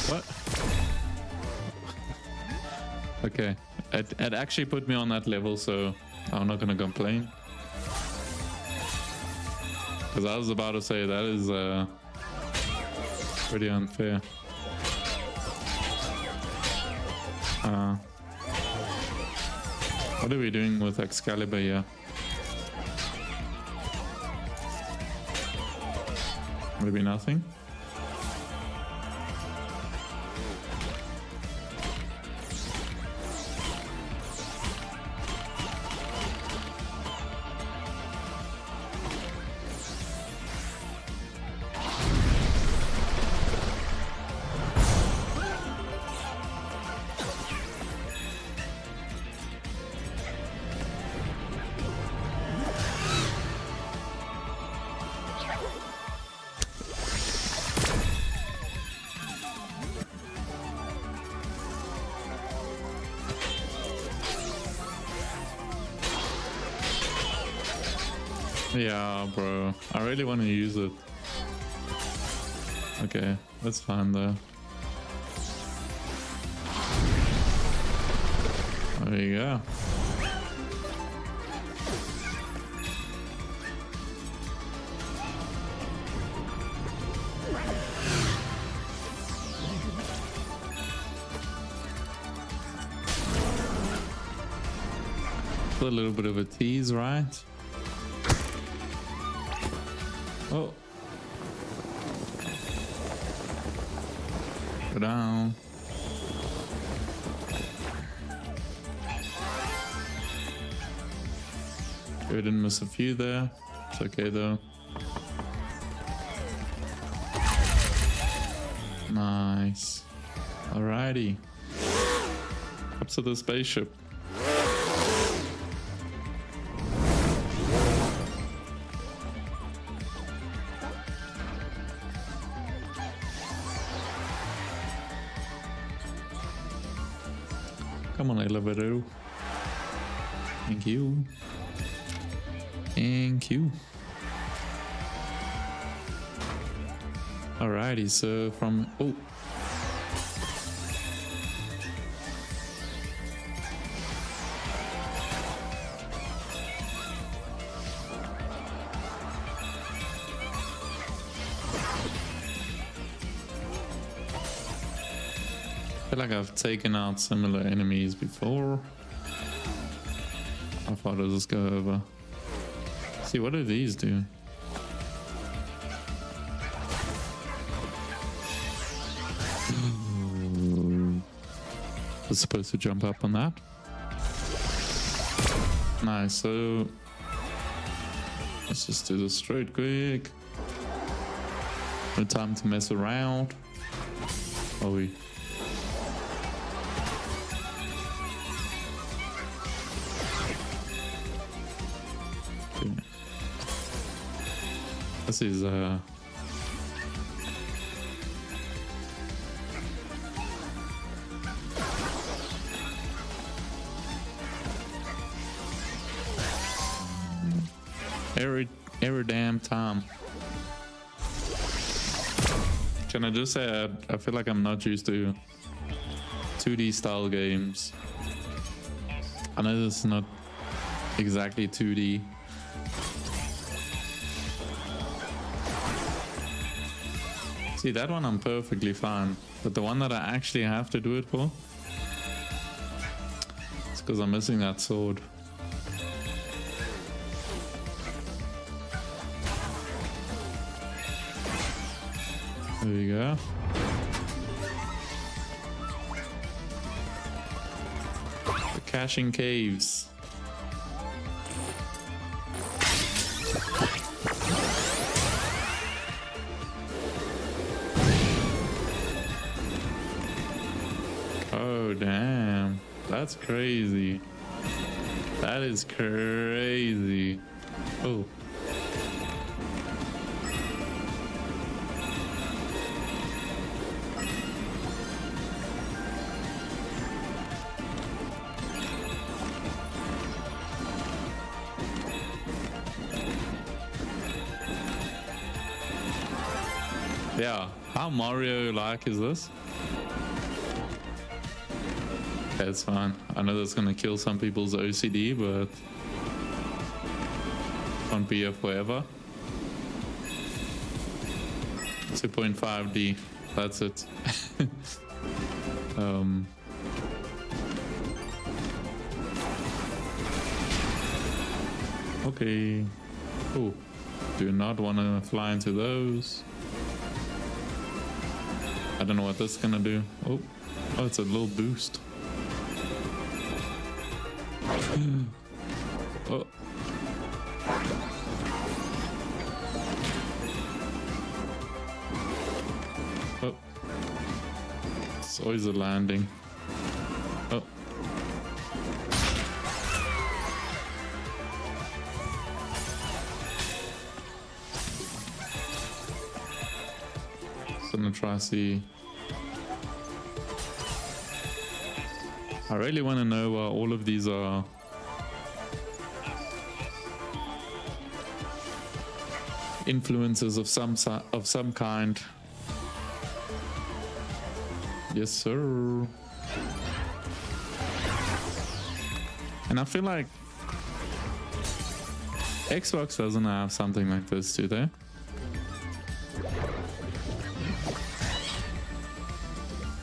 What? Okay, it actually put me on that level, so I'm not gonna complain. Because I was about to say that is pretty unfair. What are we doing with Excalibur here? Maybe nothing? Yeah, bro. I really want to use it. Okay, that's fine though. There you go. A little bit of a tease, right? Oh. Go down. We didn't miss a few there. It's okay though. Nice. Alrighty. Up to the spaceship. Come on, elevator. Thank you. Thank you. Alrighty, so from... Oh. I feel like I've taken out similar enemies before. How far does this go over? See, what do these do? It's supposed to jump up on that. Nice, so let's just do this straight quick. No time to mess around. Oh, we. Okay. This is every damn time. Can I just say I feel like I'm not used to 2D style games. I know this is not exactly 2D. See, that one I'm perfectly fine, but the one that I actually have to do it for, it's because I'm missing that sword. There you go. The caching caves. Oh damn, that's crazy. That is crazy. Oh. Yeah, how Mario-like is this? Okay, it's fine. I know that's gonna kill some people's OCD, but won't be here forever. 2.5D, that's it. Okay. Oh, do not want to fly into those. I don't know what this is gonna do. Oh, it's a little boost. Oh. Oh. It's always a landing. Oh. Just gonna try to see. I really want to know what all of these are. Influences of some kind. Yes, sir. And I feel like Xbox doesn't have something like this, do they?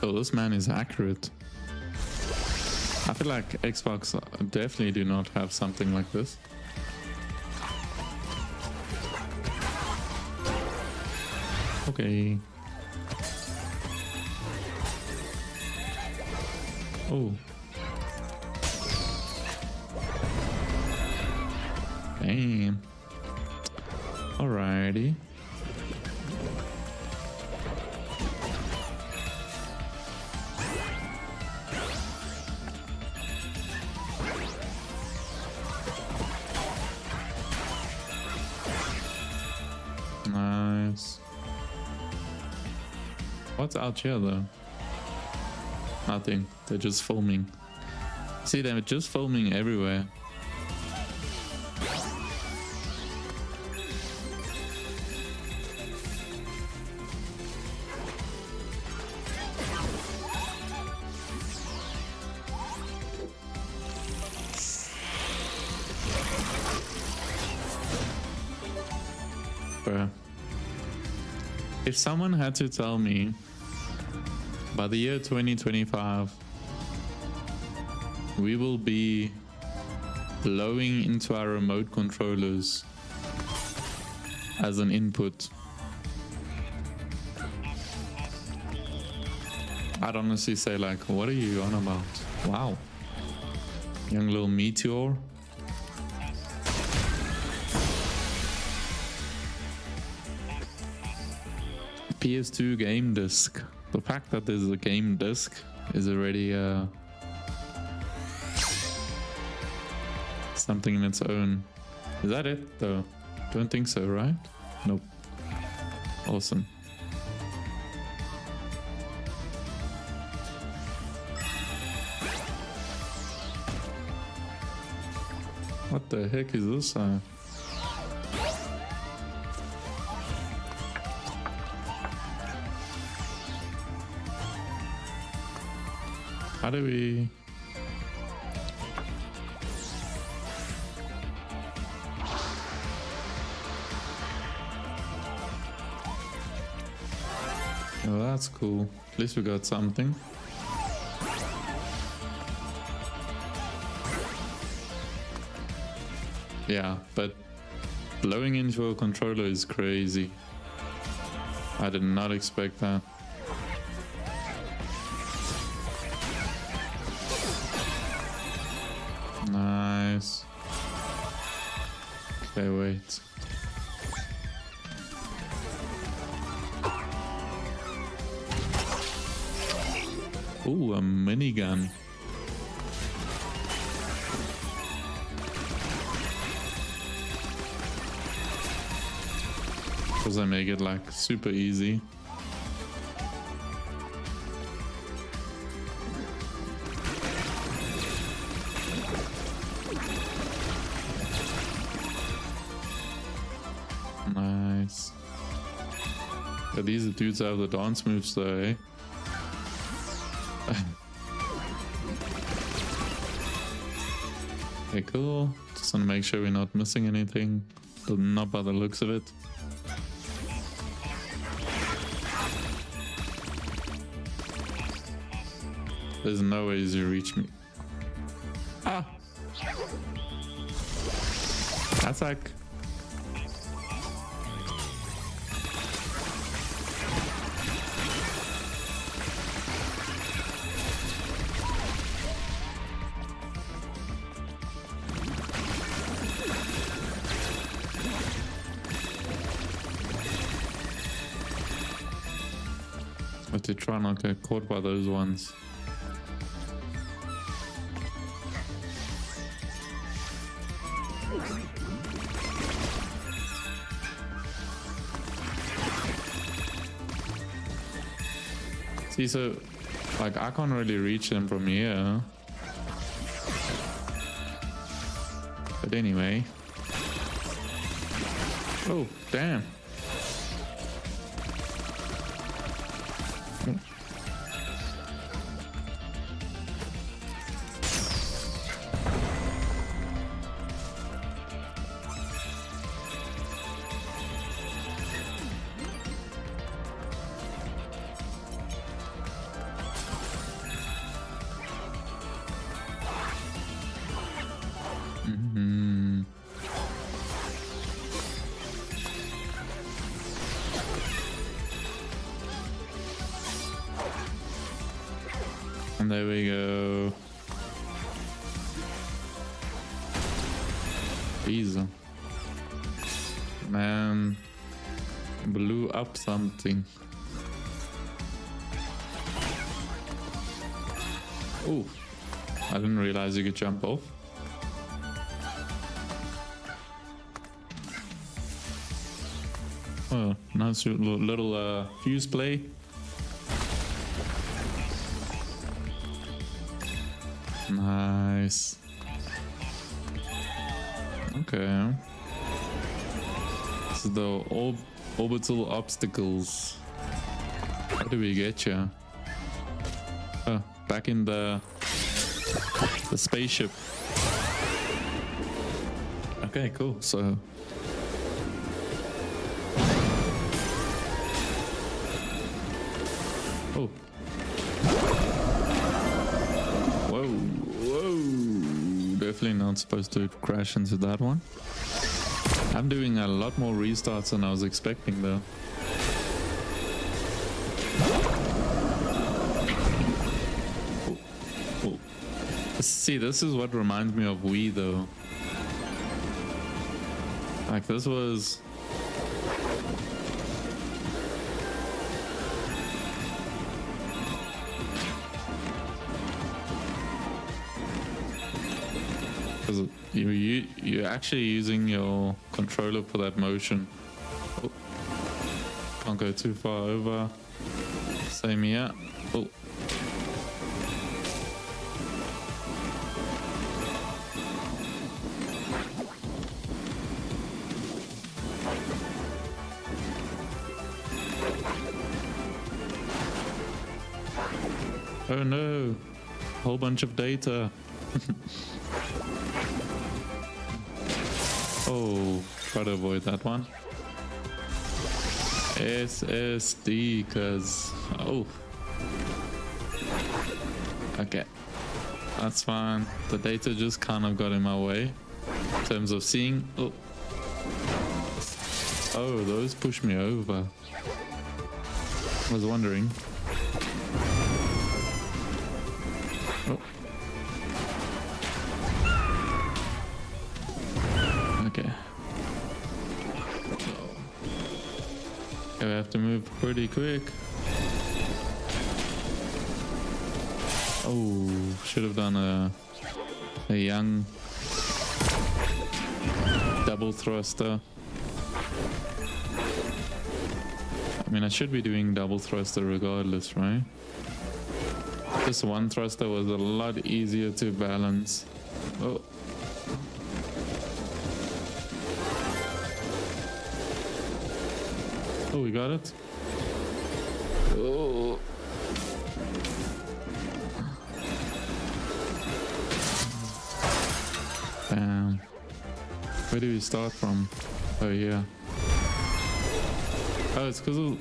Oh, this man is accurate. I feel like Xbox definitely do not have something like this. Okay. Oh. Damn. Alrighty. Nice. What's out here though? Nothing. They're just filming. See, they're just filming everywhere. Bruh. If someone had to tell me by the year 2025 we will be blowing into our remote controllers as an input, I'd honestly say, like, what are you on about? Wow. Young little meteor. PS2 game disc. The fact that there's a game disc is already something in its own. Is that it though? Don't think so, right? Nope. Awesome. What the heck is this? How do we... Oh, that's cool. At least we got something. Yeah, but blowing into a controller is crazy. I did not expect that. Nice. Okay, wait. Ooh, a minigun. Because I make it like super easy. Nice. Yeah, these dudes have the dance moves though, eh? Okay, cool. Just want to make sure we're not missing anything. Not by the looks of it. There's no way you reach me. Ah! That's like... But to try not get caught by those ones. See, so like I can't really reach them from here. But anyway. Oh, damn. And there we go. Jeez. Man, blew up something. Oh, I didn't realize you could jump off. Oh, nice little fuse play. Nice. Okay. So the orbital obstacles. How do we get you? Oh, back in the spaceship. Okay, cool. So oh. Whoa, definitely not supposed to crash into that one. I'm doing a lot more restarts than I was expecting though. Oh. See, this is what reminds me of Wii though. Like this was... because you're actually using your controller for that motion. Oh, can't go too far over. Same here. Oh. Oh no, whole bunch of data. Oh, try to avoid that one. SSD, cause oh, okay, that's fine. The data just kind of got in my way in terms of seeing. Oh, oh, those push me over. I was wondering. Oh. Okay. I have to move pretty quick. Oh, should have done a young double thruster. I mean, I should be doing double thruster regardless, right? This one thruster was a lot easier to balance. Oh. Oh, we got it. Oh. Bam. Where do we start from? Oh, yeah. Oh, it's because of...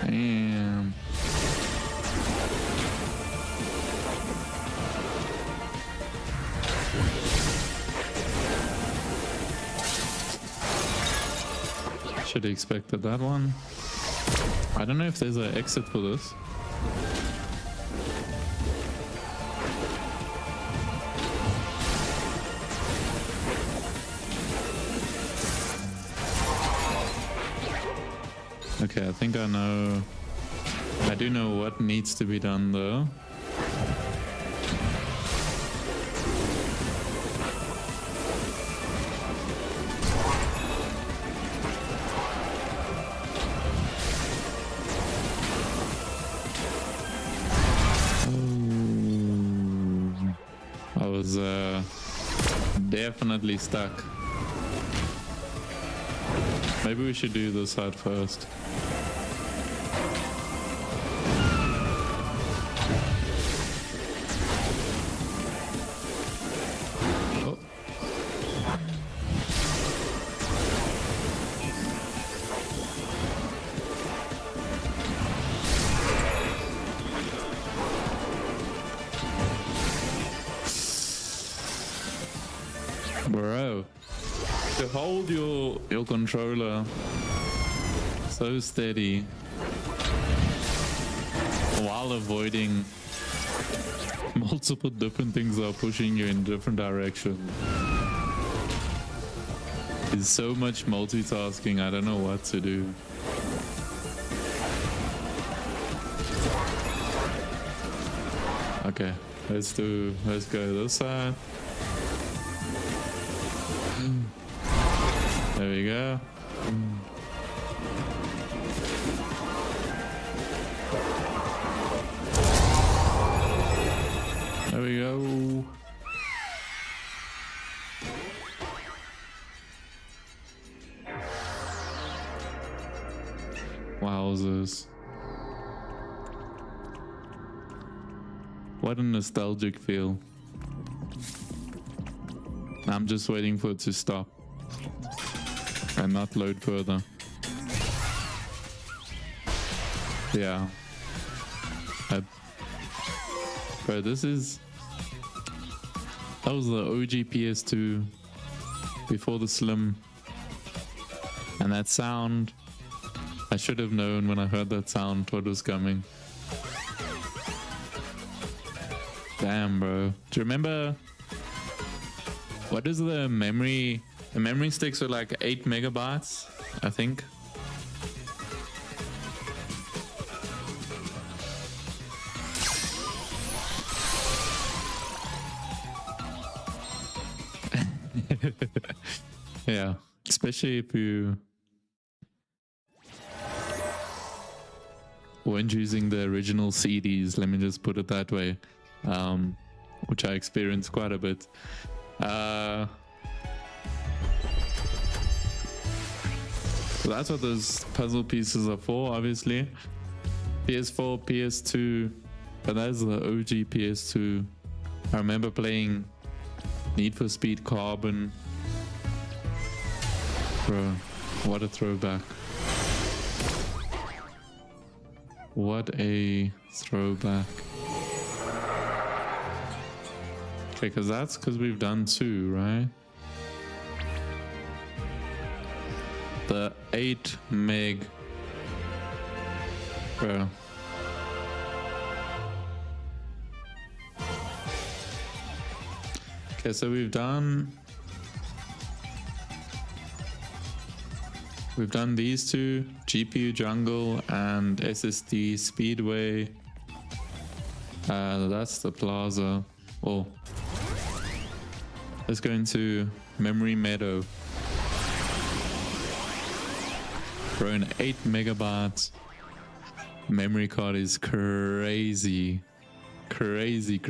Damn. Should have expected that one. I don't know if there's an exit for this. Okay, I think I know. I do know what needs to be done though. I was definitely stuck. Maybe we should do this side first. Oh. Bro, to hold your controller so steady while avoiding multiple different things that are pushing you in different directions is so much multitasking. I don't know what to do. Okay, let's go this side. There we go. There we go. Wowzers. What a nostalgic feel. I'm just waiting for it to stop and not load further. Yeah. Bro, this is... That was the OG PS2 before the Slim. And that sound... I should have known when I heard that sound what was coming. Damn, bro. Do you remember... What is the memory... The memory sticks are like 8 megabytes, I think. Yeah, especially if you weren't using the original CDs, let me just put it that way, which I experienced quite a bit. So that's what those puzzle pieces are for, obviously. PS4, PS2, but that's the OG PS2. I remember playing Need for Speed Carbon. Bro, what a throwback. What a throwback. Okay, because we've done 2, right? The 8 meg. Bro. Okay, so we've done these 2, GPU Jungle and SSD Speedway. That's the Plaza. Oh, let's go into Memory Meadow. Bro, an 8 megabytes memory card is crazy. Crazy.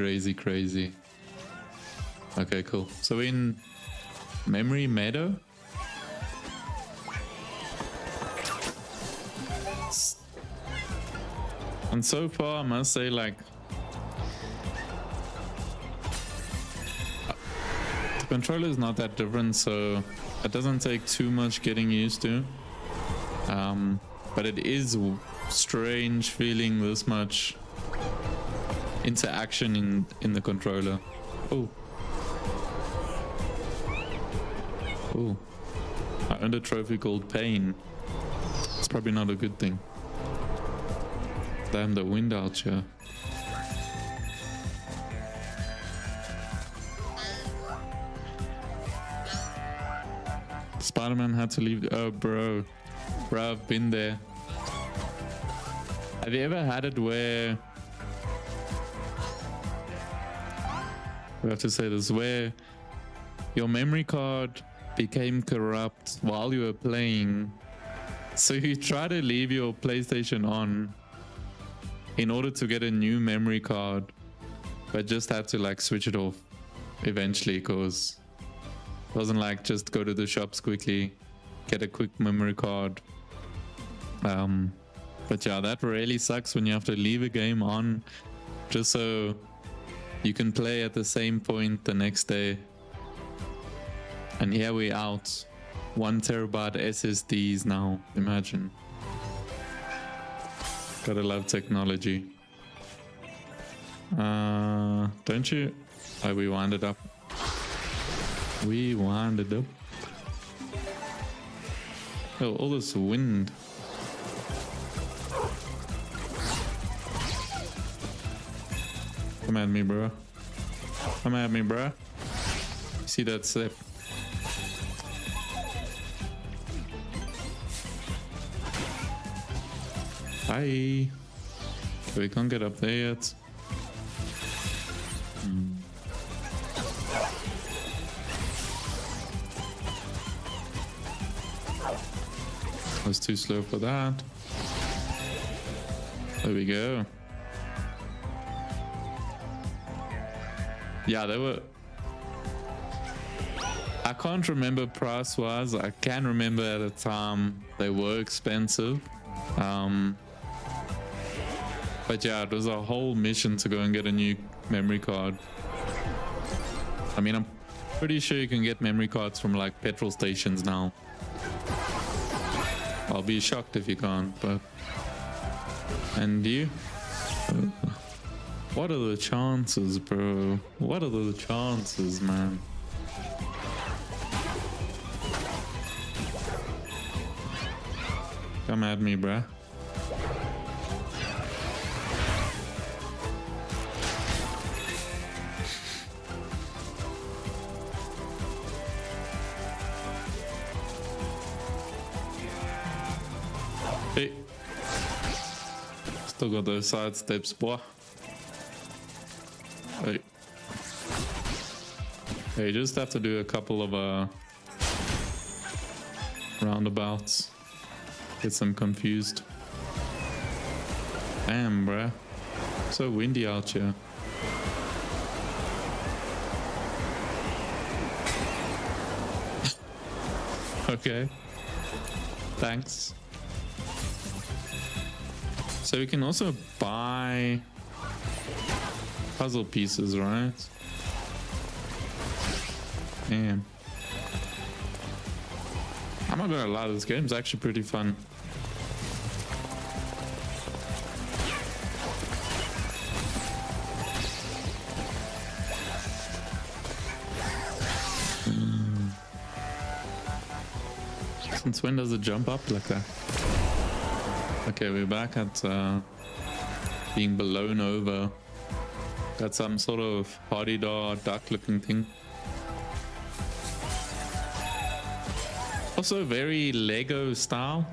Okay, cool. So in Memory Meadow, and so far I must say, like, the controller is not that different, so it doesn't take too much getting used to. But it is strange feeling this much interaction in the controller. Oh, I earned a trophy called Pain. It's probably not a good thing. Damn, the wind out here. Spider-Man had to leave. Oh, bro, I've been there. Have you ever had it where, I have to say this, where your memory card became corrupt while you were playing, so you try to leave your PlayStation on in order to get a new memory card, but just had to like switch it off eventually, because it wasn't like just go to the shops quickly, get a quick memory card. But yeah, that really sucks when you have to leave a game on just so you can play at the same point the next day. And here we out. 1 terabyte SSDs now, imagine. Gotta love technology. Don't you? Oh, we wound it up. Oh, all this wind. Come at me, bro. See that slip? Hi. We can't get up there yet. I was too slow for that. There we go. Yeah, they were... I can't remember price-wise. I can remember at the time they were expensive. But yeah, it was a whole mission to go and get a new memory card. I mean, I'm pretty sure you can get memory cards from like petrol stations now. I'll be shocked if you can't, but... And you? What are the chances, bro? What are the chances, man? Come at me, bruh. Hey. Still got those side steps, boy. Hey. You just have to do a couple of roundabouts. Get them confused. Damn, bruh. So windy out here. Okay. Thanks. So we can also buy puzzle pieces, right? Damn. I'm not gonna lie, this game's actually pretty fun. Since when does it jump up like that? Okay, we're back at being blown over. Got some sort of party-dar duck looking thing. Also very Lego style.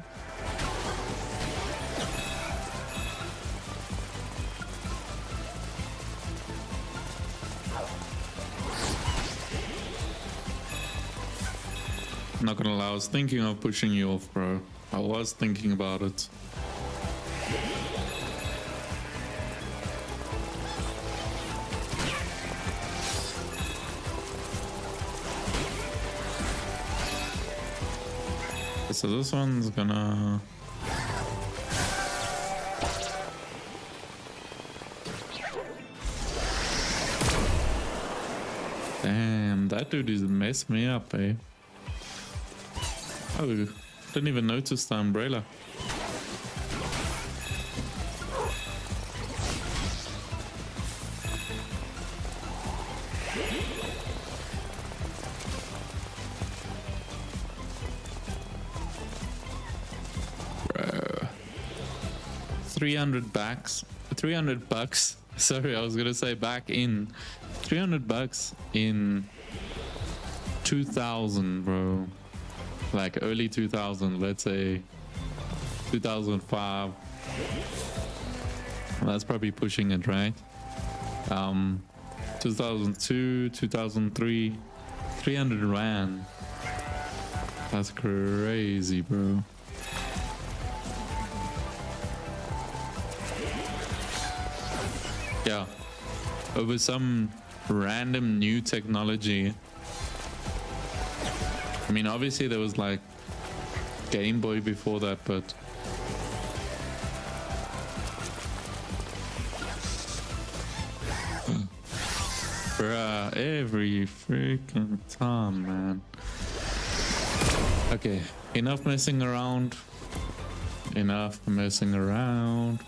Not gonna lie, I was thinking of pushing you off, bro. I was thinking about it. So this one's gonna... Damn, that dude is messing me up, eh? Oh, didn't even notice the umbrella. Bro. 300 bucks. 300 bucks. Sorry, I was gonna say back in. 300 bucks in 2000, bro. Like early 2000, let's say 2005. That's probably pushing it, right? 2002, 2003, 300 rand. That's crazy, bro. Yeah, over some random new technology. I mean, obviously there was like Game Boy before that, but bruh, every freaking time, man. Okay, enough messing around. Enough messing around.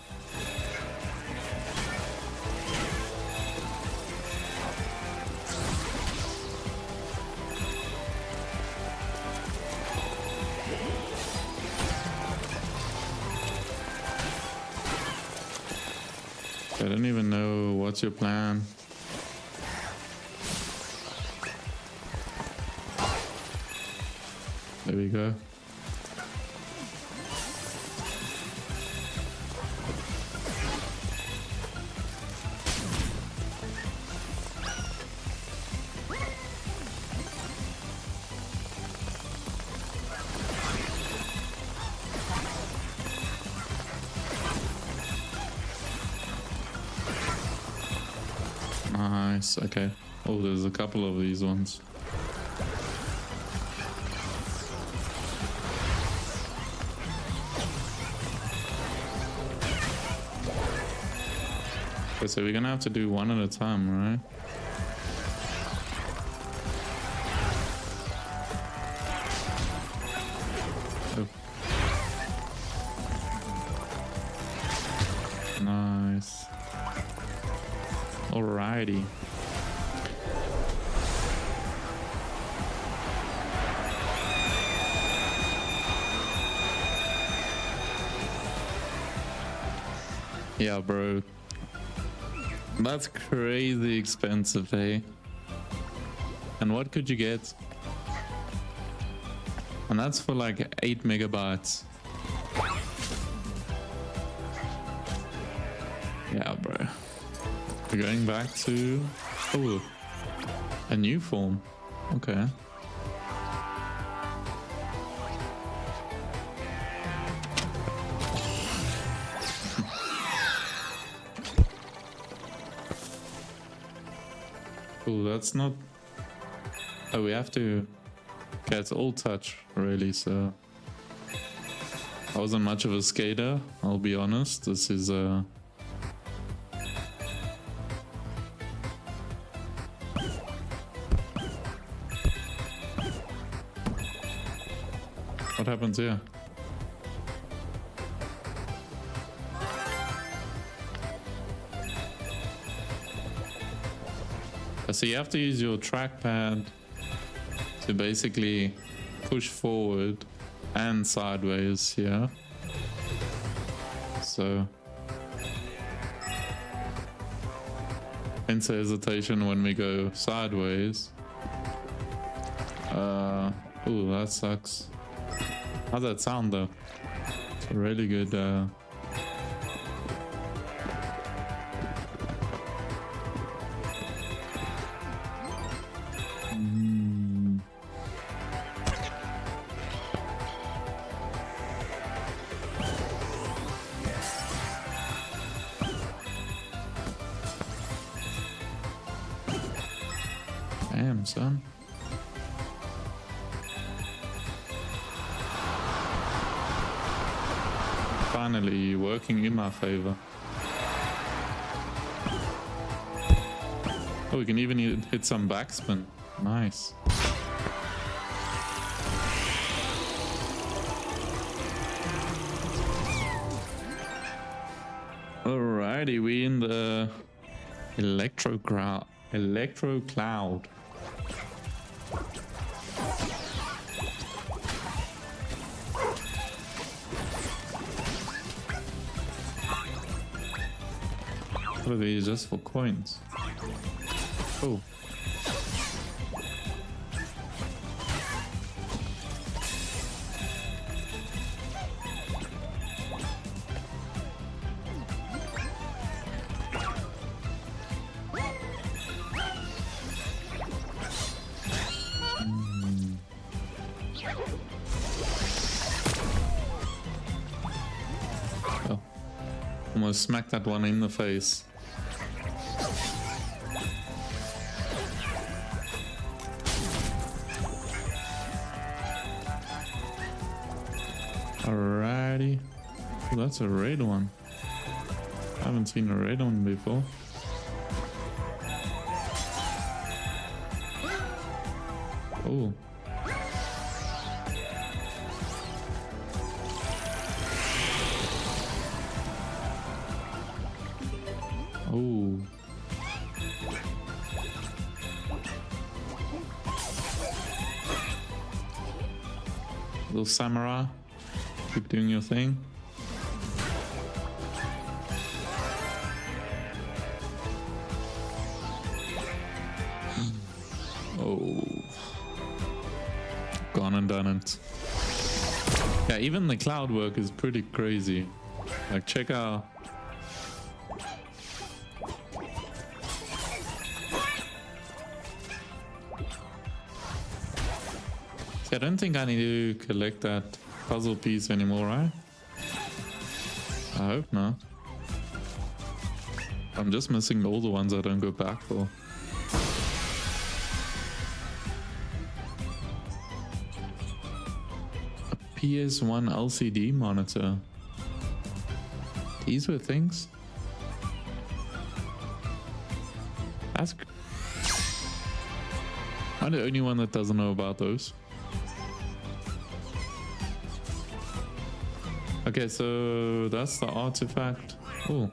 I don't even know what's your plan. There we go. Nice, okay. Oh, there's a couple of these ones. Okay, so we're gonna have to do one at a time, right? Oh. Nice. Alrighty. Yeah, bro. That's crazy expensive, eh? And what could you get? And that's for like 8 megabytes. Yeah, bro. We're going back to... Oh, A new form. Okay. Cool, that's not... Oh, we have to... Okay, it's all touch, really, so... I wasn't much of a skater, I'll be honest. This is What happens here? So you have to use your trackpad to basically push forward and sideways here. So hence hesitation when we go sideways. Oh, that sucks. How's that sound though? It's a really good Damn, son. Finally working in my favor. Oh, we can even hit some backspin. Nice. Alrighty, we in the electro cloud. What are these, just for coins? Oh. Oh. Almost smacked that one in the face. Alrighty. Oh, that's a red one. I haven't seen a red one before. Oh. Oh. Little samurai. Keep doing your thing. Oh. Gone and done it. Yeah, even the cloud work is pretty crazy. Like, check out. See, I don't think I need to collect that puzzle piece anymore, right? I hope not. I'm just missing all the ones I don't go back for. A PS1 LCD monitor. These were things? That's... I'm the only one that doesn't know about those. Okay, so that's the artifact. Oh.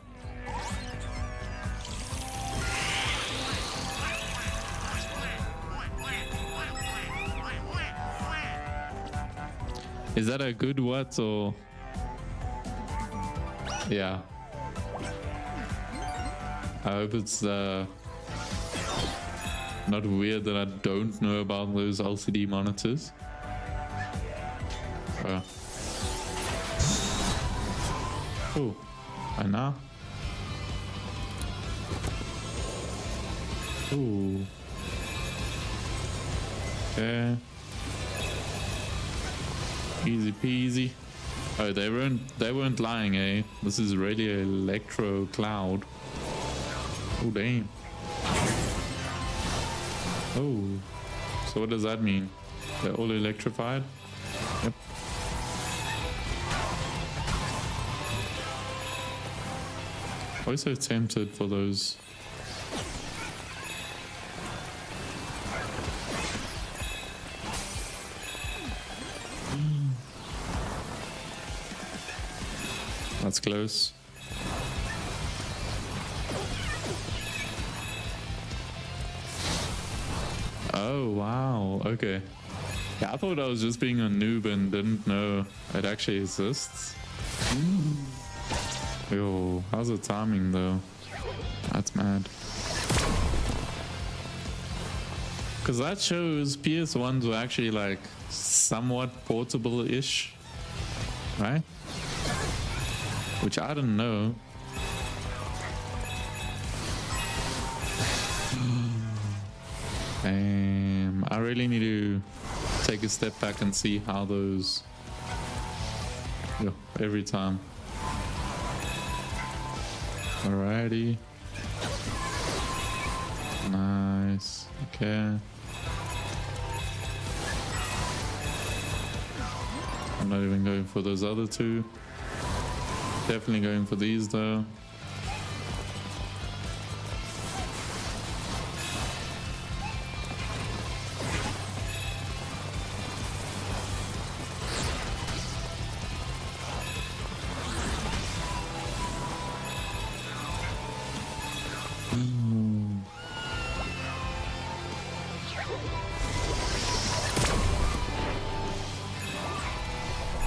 Is that a good what or? Yeah. I hope it's not weird that I don't know about those LCD monitors. Oh, I know. Okay. Easy peasy. Oh, they weren't lying, eh? This is really an electro cloud. Oh damn. Oh. So what does that mean? They're all electrified? Yep. I'm so tempted for those. That's close. Oh wow, okay. Yeah, I thought I was just being a noob and didn't know it actually exists. Yo, how's the timing though? That's mad. Because that shows PS1s were actually like somewhat portable-ish, right? Which I didn't know. I really need to take a step back and see how those, yo, every time. Alrighty. Nice. Okay. I'm not even going for those other two. Definitely going for these though.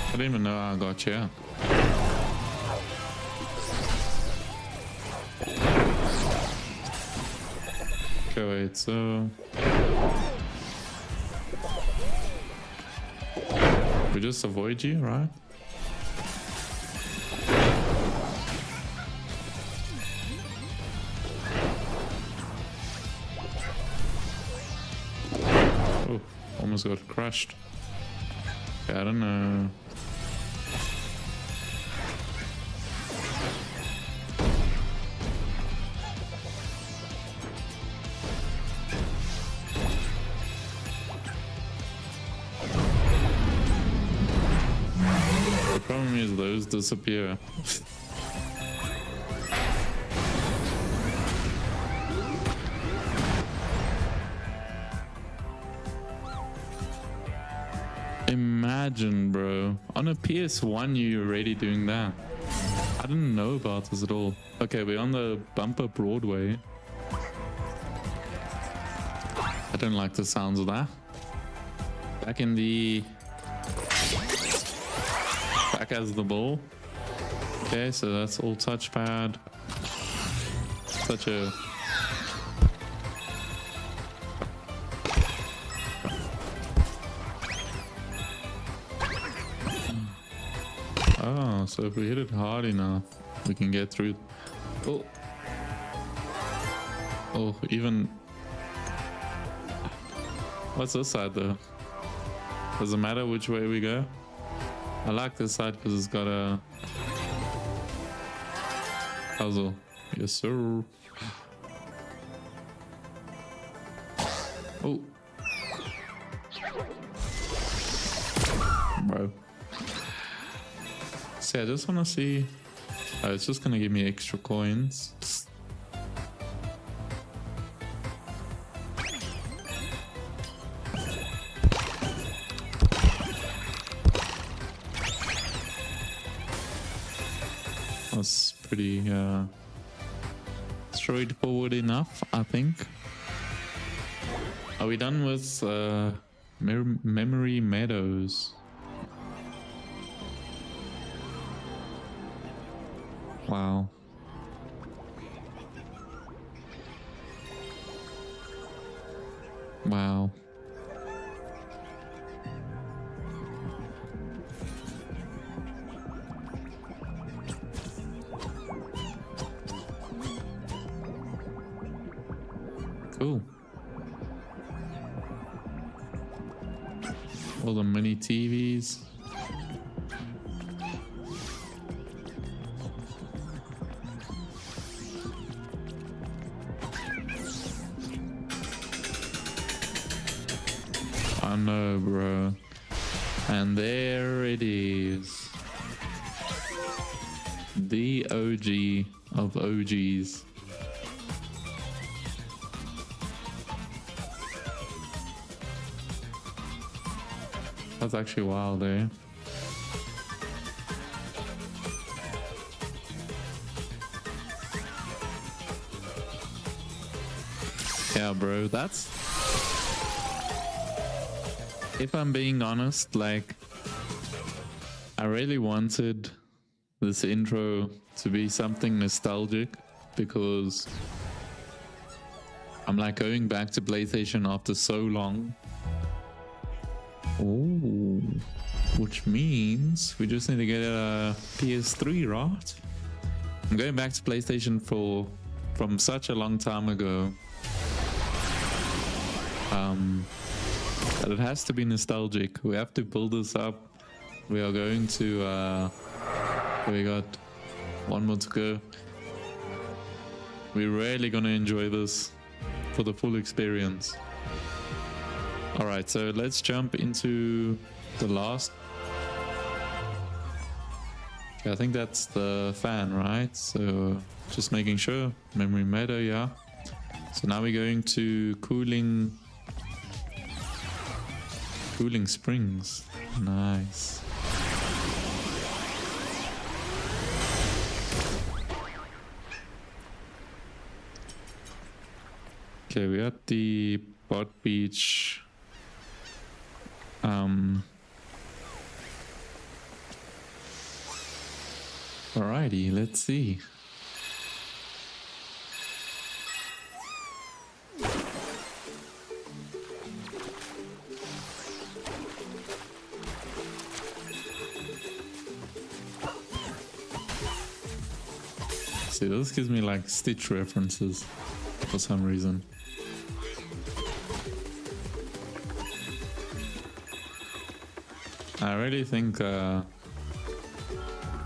I didn't even know I got you. Okay, wait, so we just avoid you, right? Oh, almost got crushed. Okay, I don't know. The problem is those disappear. Imagine, bro, on a PS1 you're already doing that. I didn't know about this at all. Okay, we're on the bumper Broadway. I don't like the sounds of that. Back in the... Back as the ball. Okay, so that's all touchpad. Such a... Oh, so if we hit it hard enough, we can get through. Oh. Oh, even... What's this side though? Does it matter which way we go? I like this side because it's got a puzzle. Yes, sir. Oh. Bro. See, I just want to see. Oh, it's just going to give me extra coins. That's pretty straightforward enough, I think. Are we done with Memory Meadows? Wow. Wow. Cool. All the mini TVs. I know, bro. And there it is. The OG of OGs. That's actually wild, eh? Yeah, bro, that's... If I'm being honest, like, I really wanted this intro to be something nostalgic because I'm like going back to PlayStation after so long. Oh, which means we just need to get a PS3, right? I'm going back to PlayStation from such a long time ago. But it has to be nostalgic. We have to build this up. We are going to we got one more to go. We're really gonna enjoy this for the full experience. Alright, so let's jump into the last. Okay, I think that's the fan, right? So just making sure. Memory matter, yeah. So now we're going to cooling springs. Nice. Okay, we got the bot beach. Alrighty, let's see. See, this gives me like Stitch references for some reason. I really think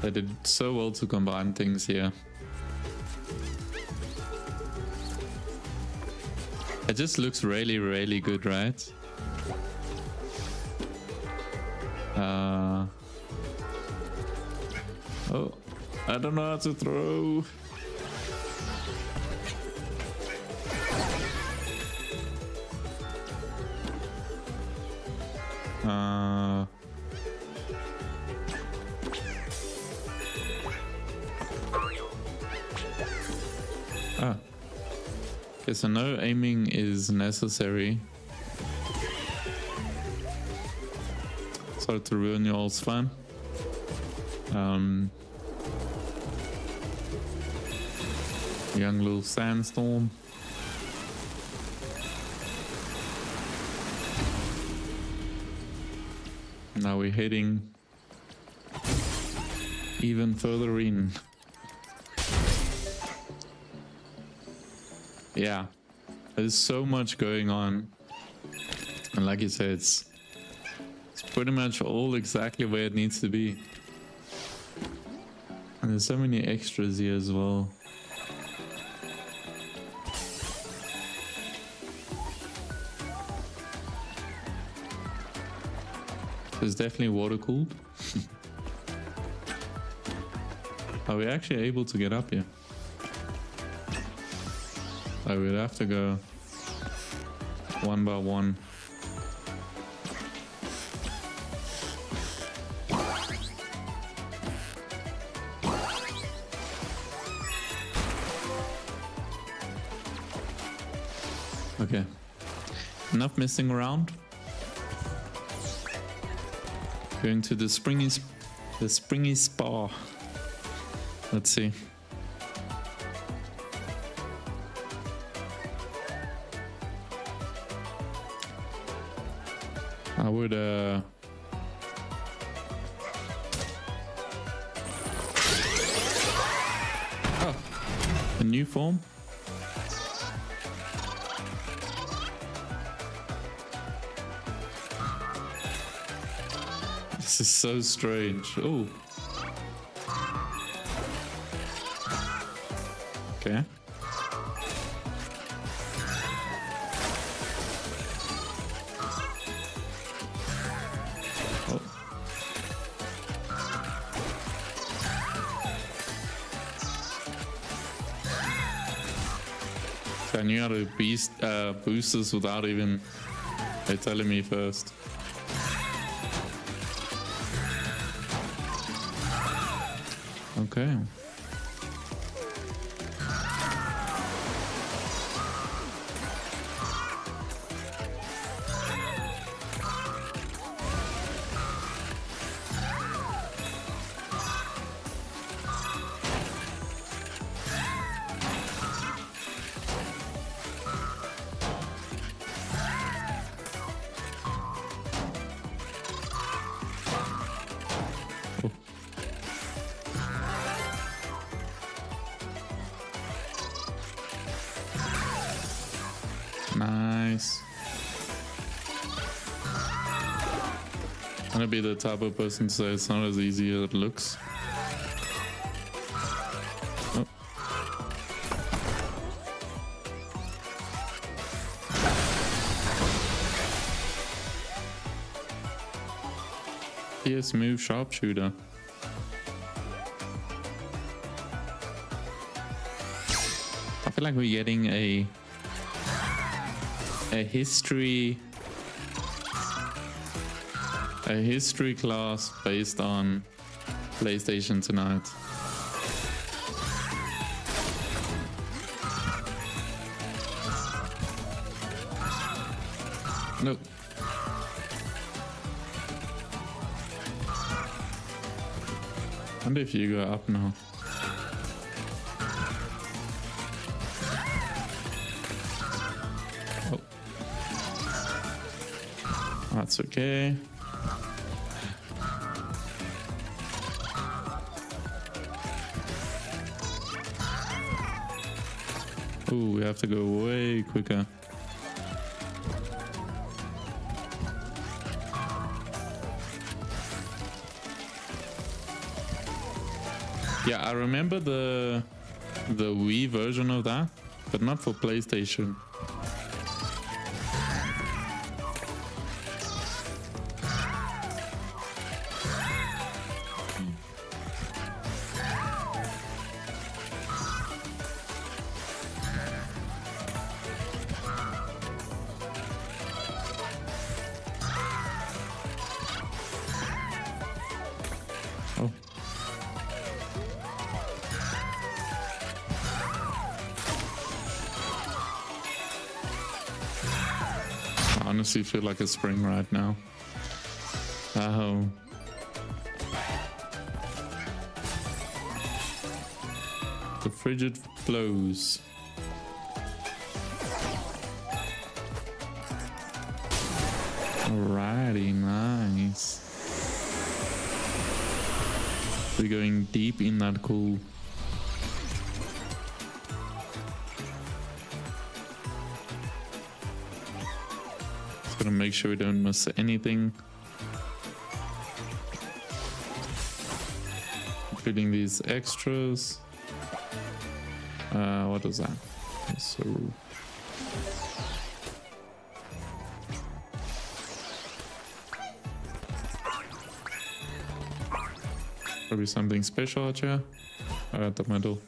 they did so well to combine things here. It just looks really, really good, right? Oh, I don't know how to throw. Okay, so no aiming is necessary. Sorry to ruin your all's fun. Young little sandstorm. Now we're heading even further in. Yeah, there's so much going on, and like you said, it's pretty much all exactly where it needs to be. And there's so many extras here as well. It's definitely water cooled. Are we actually able to get up here? I would have to go one by one. Okay, enough messing around. Going to the springy spa. Let's see. I would oh, a new form. This is so strange. Oh. Okay. Oh. I knew how to boost this without even telling me first. Okay. Nice. I'm gonna be the type of person to say it's not as easy as it looks. Oh. Yes, move sharpshooter. I feel like we're getting a history class based on PlayStation tonight. Nope. I wonder if you go up now. That's okay. Oh, we have to go way quicker. Yeah, I remember the Wii version of that, but not for PlayStation. Oh. I honestly feel like a spring right now. Oh. The frigid flows. Alrighty, nice. We're going deep in that cool. Just gotta make sure we don't miss anything. Including these extras. What is that? So. Probably something special out here. At the middle.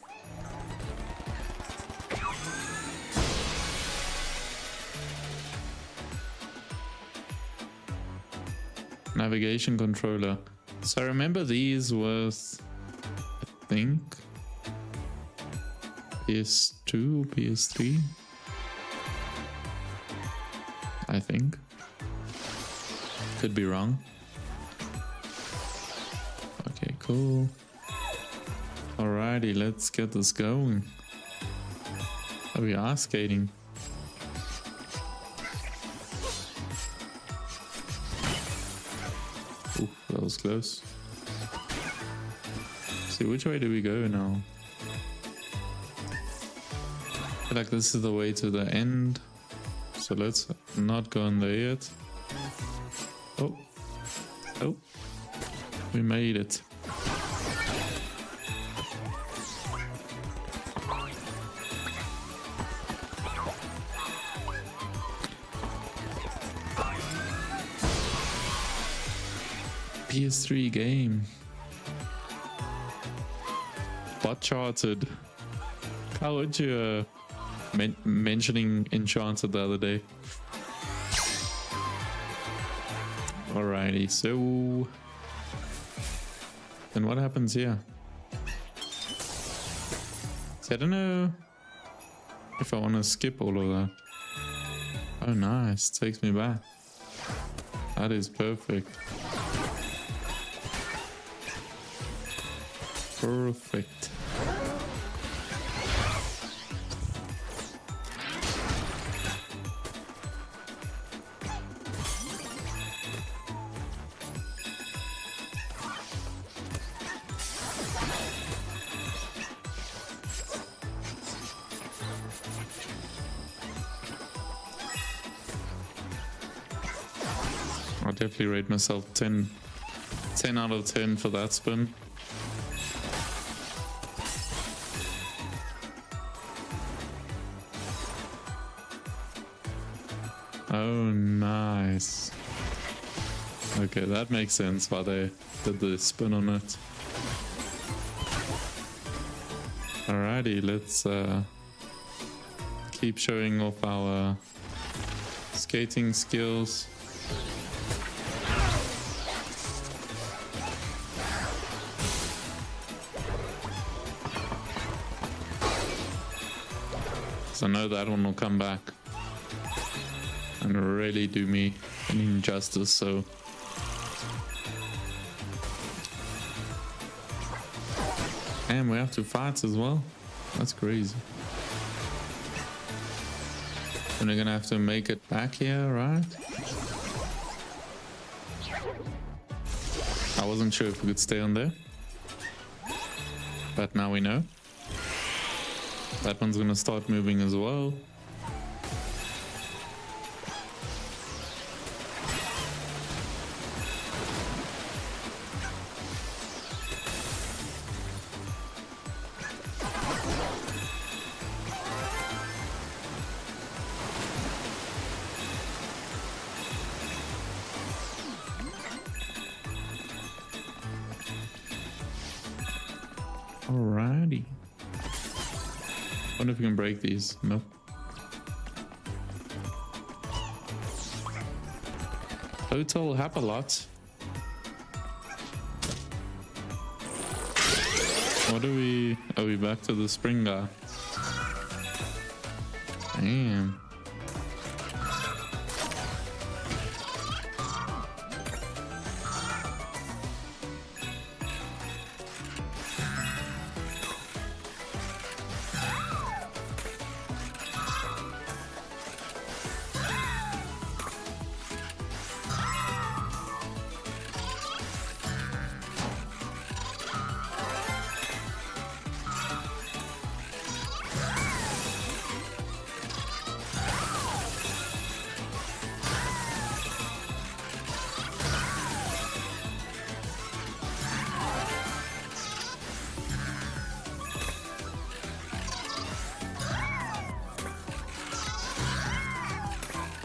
Navigation controller. So I remember these was, I think, PS2, PS3. I think. Could be wrong. Okay, cool. Alrighty, let's get this going. Oh, we are skating. Ooh, that was close. See, which way do we go now? I feel like this is the way to the end. So let's not go in there yet. Oh. Oh. We made it. PS3 game. Bot charted. How would you mentioning Enchanted the other day? Alrighty, so then what happens here? See, I don't know if I want to skip all of that. Oh nice, takes me back. That is perfect. Perfect. I'll definitely rate myself 10 out of 10 for that spin. Oh, nice. Okay, that makes sense why they did the spin on it. Alrighty, let's keep showing off our skating skills. So I know that one will come back and really do me an injustice, so and we have to fight as well. That's crazy. And we're gonna have to make it back here, right? I wasn't sure if we could stay on there, but now we know. That one's gonna start moving as well. Alrighty. Wonder if we can break these. Nope. Total Hapalot. What are we? Are we back to the spring guy? Damn.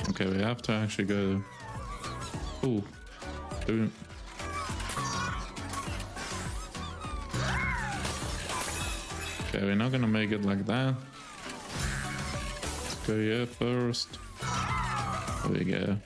Okay, we have to actually go. Ooh. Okay, we're not gonna make it like that. Let's go here first. There we go.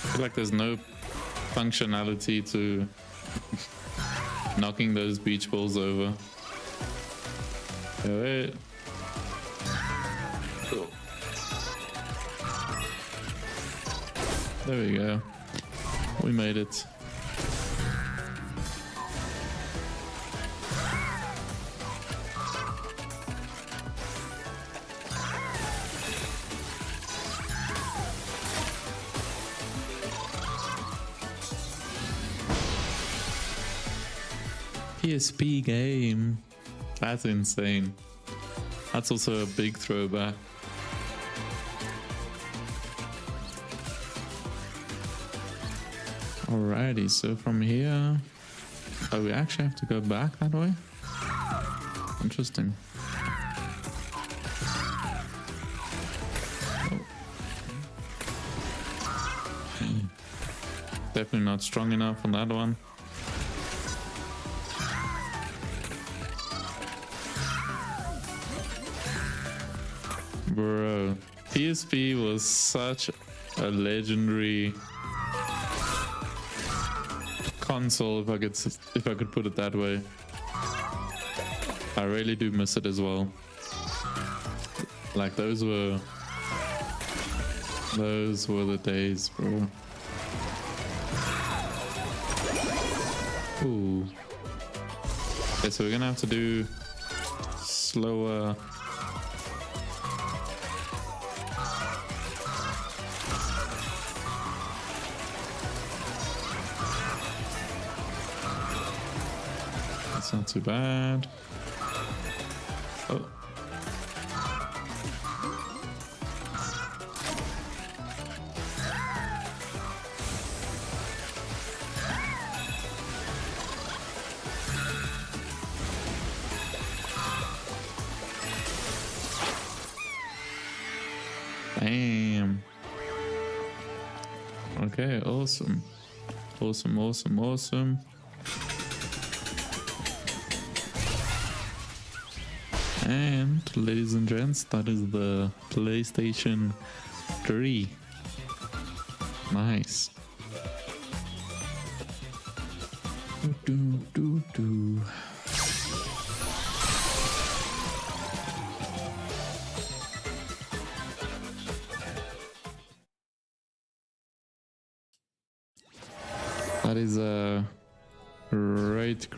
I feel like there's no functionality to knocking those beach balls over. Wait. Cool. There we go. We made it. PSP game. That's insane. That's also a big throwback. Alrighty, so from here... Oh, we actually have to go back that way? Interesting. Definitely not strong enough on that one. Bro, PSP was such a legendary console, if I could put it that way. I really do miss it as well. Like those were the days, bro. Ooh. Okay, so we're gonna have to do slower. That's not too bad. Oh. Damn. Okay, awesome. Awesome, awesome, awesome. And ladies and gents, that is the PlayStation 3. Nice. That is a great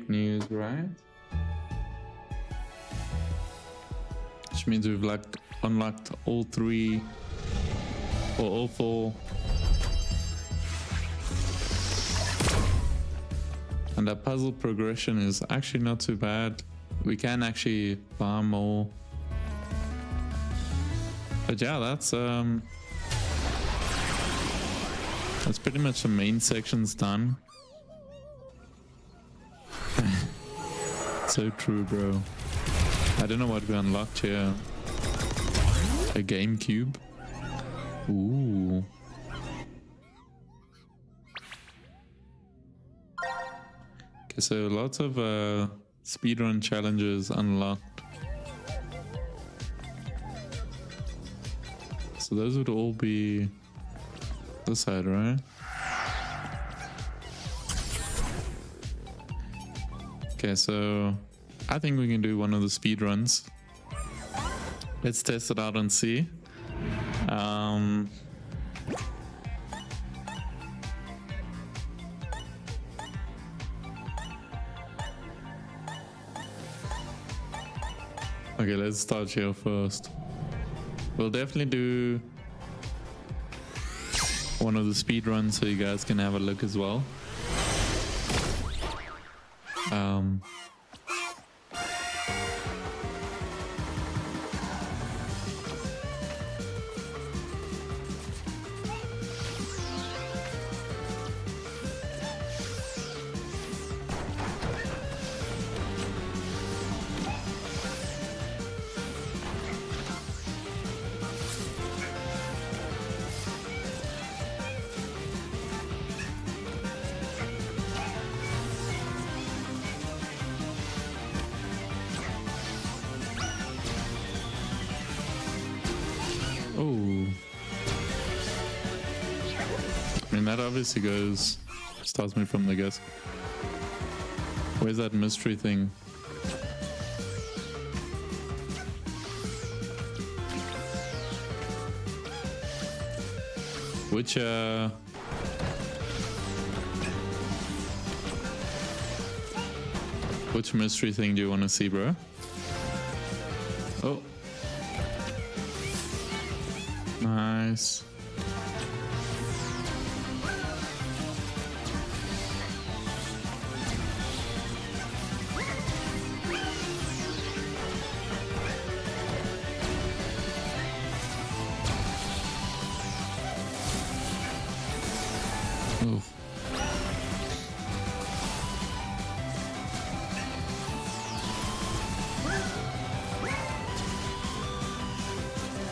news, right? Which means we've unlocked all 3 or all 4. And that puzzle progression is actually not too bad. We can actually farm more. But yeah, that's pretty much the main sections done. So true, bro. I don't know what we unlocked here. A GameCube. Ooh. Okay, so lots of speedrun challenges unlocked. So those would all be this side, right? Okay, so I think we can do one of the speed runs. Let's test it out and see. Okay, let's start here first. We'll definitely do one of the speed runs so you guys can have a look as well. Oh, I mean that obviously starts me from the guess. Where's that mystery thing? Which mystery thing do you want to see, bro? Oh. Nice.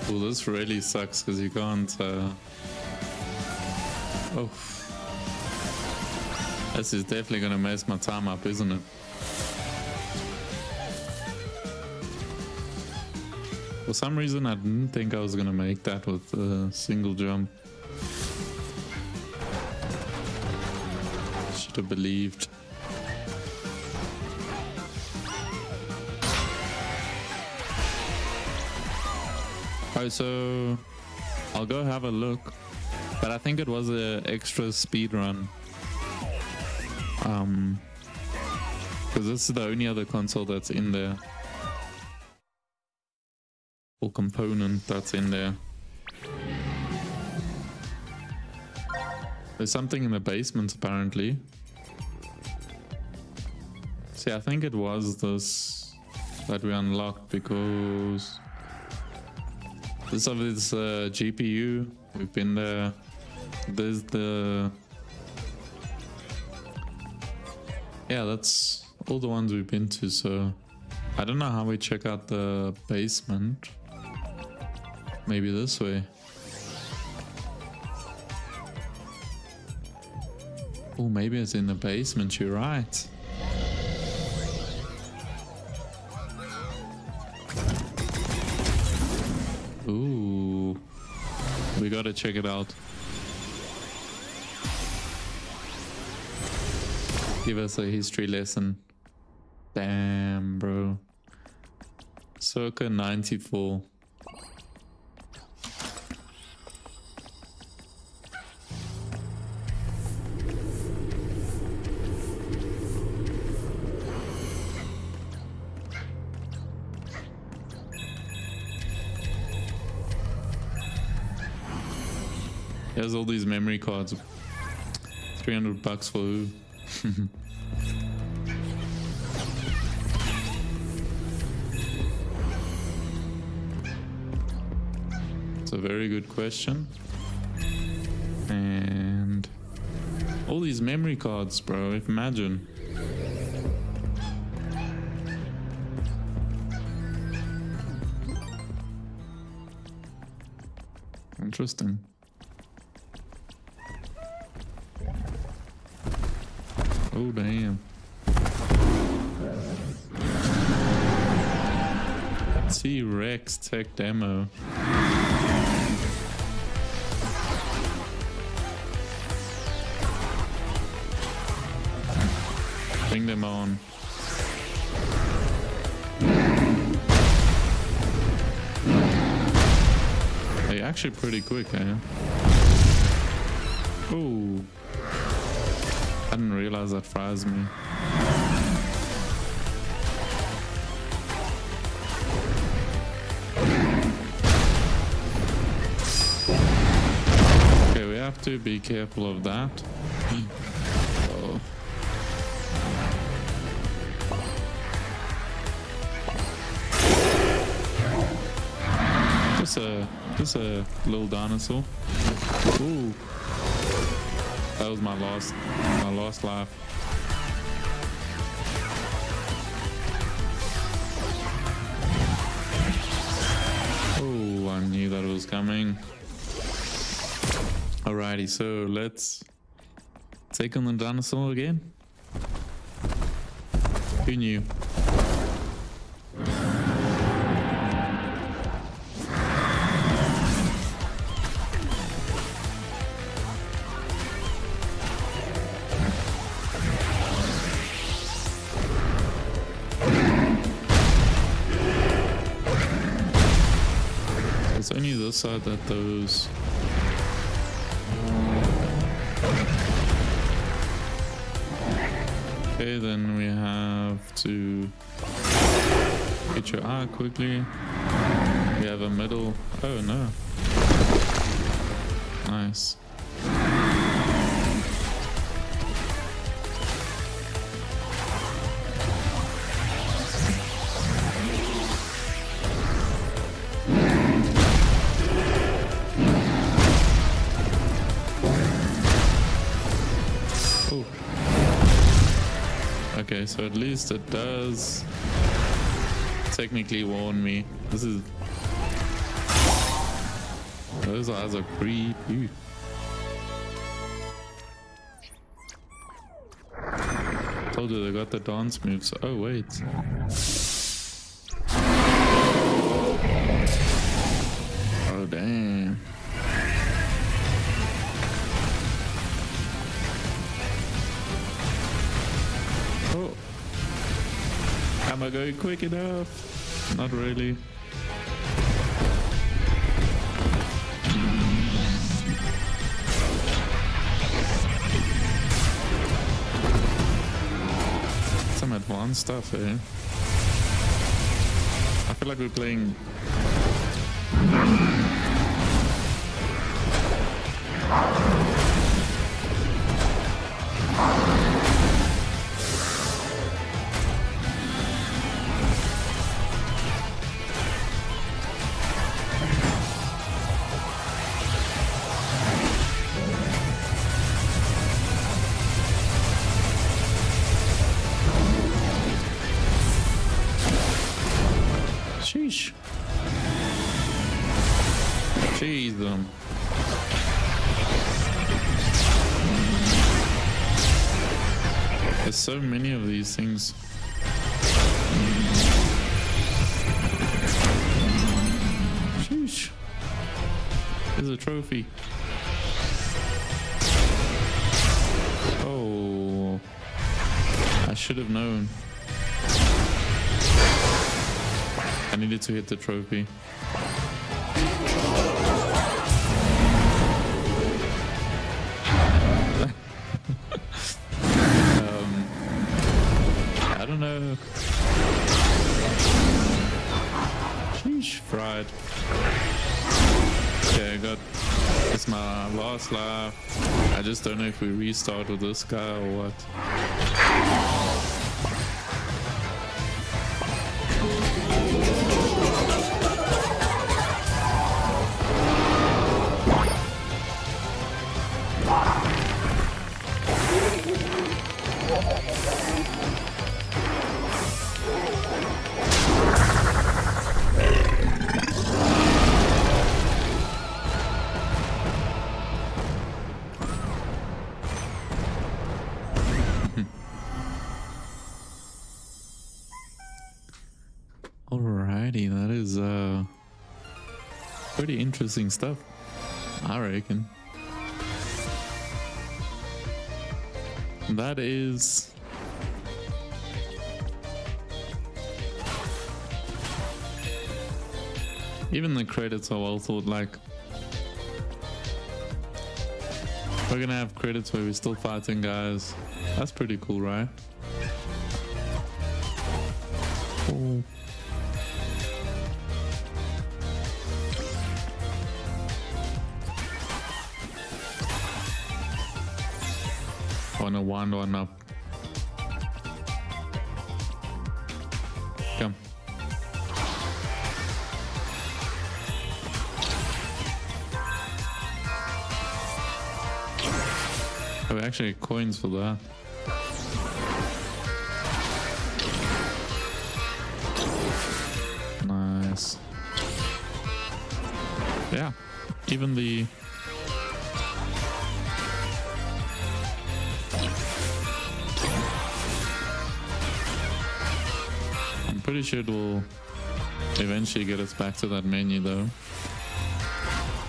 Well, this really sucks because you can't. Oh, this is definitely gonna mess my time up, isn't it? For some reason, I didn't think I was gonna make that with a single jump. Should have believed. Oh, so I'll go have a look, but I think it was an extra speed run. Because this is the only other console that's in there, or component that's in there. There's something in the basement apparently. See, I think it was this that we unlocked because this of its GPU. We've been there. There's the... Yeah, that's all the ones we've been to, so I don't know how we check out the basement. Maybe this way. Oh, maybe it's in the basement, you're right. Ooh, we gotta check it out. Give us a history lesson. Damn, bro. Circa 94. There's all these memory cards. $300 for who? It's a very good question. And all these memory cards, bro, imagine. Interesting. Oh, damn. T-Rex tech demo. Bring them on. They're actually pretty quick, eh? Oh. I didn't realize that fries me. Okay, we have to be careful of that. Oh. Just a little dinosaur. Ooh. That was my last life. Oh, I knew that was coming. Alrighty, so let's take on the dinosaur again. Who knew? It's only this side that those... Okay, then we have to get your eye quickly. We have a middle... Oh no. Nice. Okay, so at least it does technically warn me. This is... Those eyes are creepy. Told you they got the dance moves. Oh wait. Oh damn. Oh. Am I going quick enough? Not really. Some advanced stuff, eh? I feel like we're playing. Sheesh. Jeez, there's so many of these things. Sheesh. There's a trophy. Oh, I should have known. I needed to hit the trophy. I don't know. Sheesh, fried. Okay, I got. It's my last life. I just don't know if we restart with this guy or what. Alrighty, that is pretty interesting stuff, I reckon. That is even the credits are well thought. Like, we're gonna have credits where we're still fighting guys. That's pretty cool, right? Cool. Wanna wind one up. Come. Oh, actually coins for that. Nice. Yeah, even the I'm pretty sure it will eventually get us back to that menu though.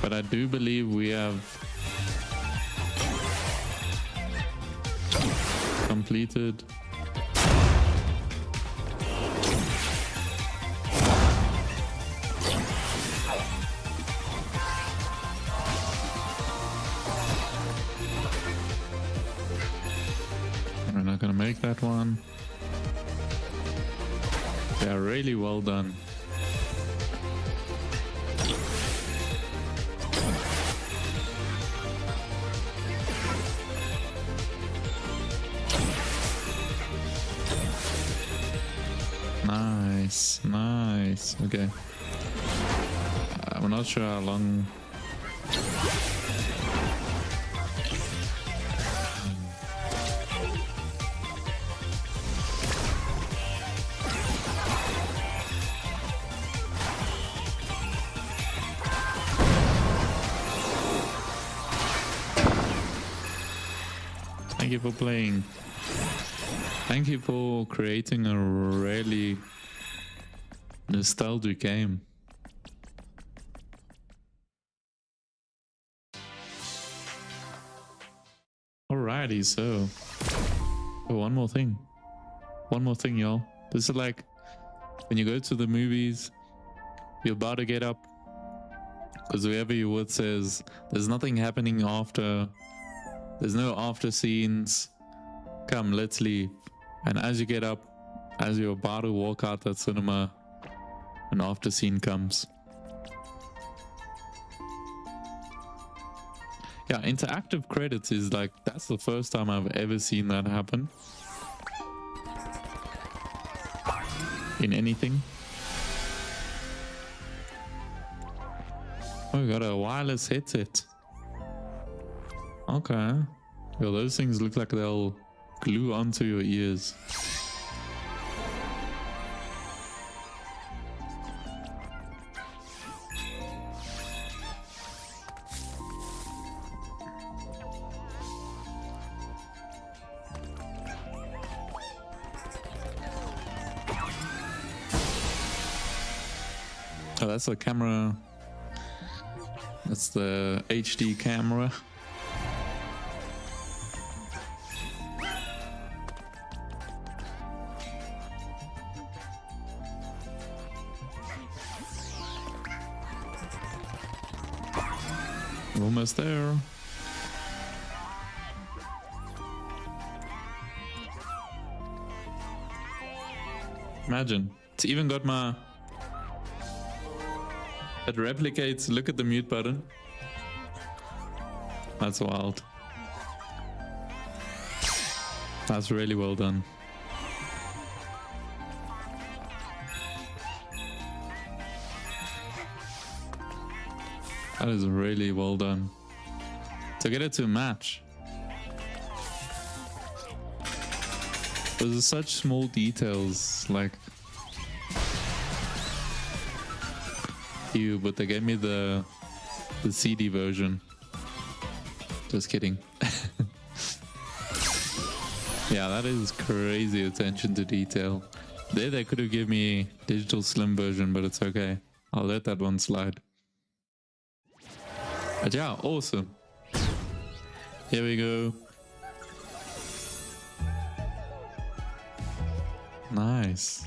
But I do believe we have completed we're not gonna make that one. Yeah, really well done. Nice, nice. Okay. I'm not sure how long. Thank you for playing. Thank you for creating a really nostalgic game. Alrighty, so one more thing, y'all. This is like when you go to the movies, you're about to get up because whoever you're with says there's nothing happening after, there's no after scenes, come, let's leave. And as you get up, as you're about to walk out that cinema, an after scene comes. Yeah, interactive credits is like, that's the first time I've ever seen that happen in anything. Oh, we got a wireless headset. Okay. Well, those things look like they'll glue onto your ears. Oh, that's a camera. That's the HD camera. Almost there. Imagine, it's even got my... It replicates, look at the mute button. That's wild. That's really well done. That is really well done. To get it to match. There's such small details, like... but they gave me the CD version. Just kidding. Yeah, that is crazy attention to detail. They could have given me digital slim version, but it's okay. I'll let that one slide. But yeah, awesome. Here we go. Nice.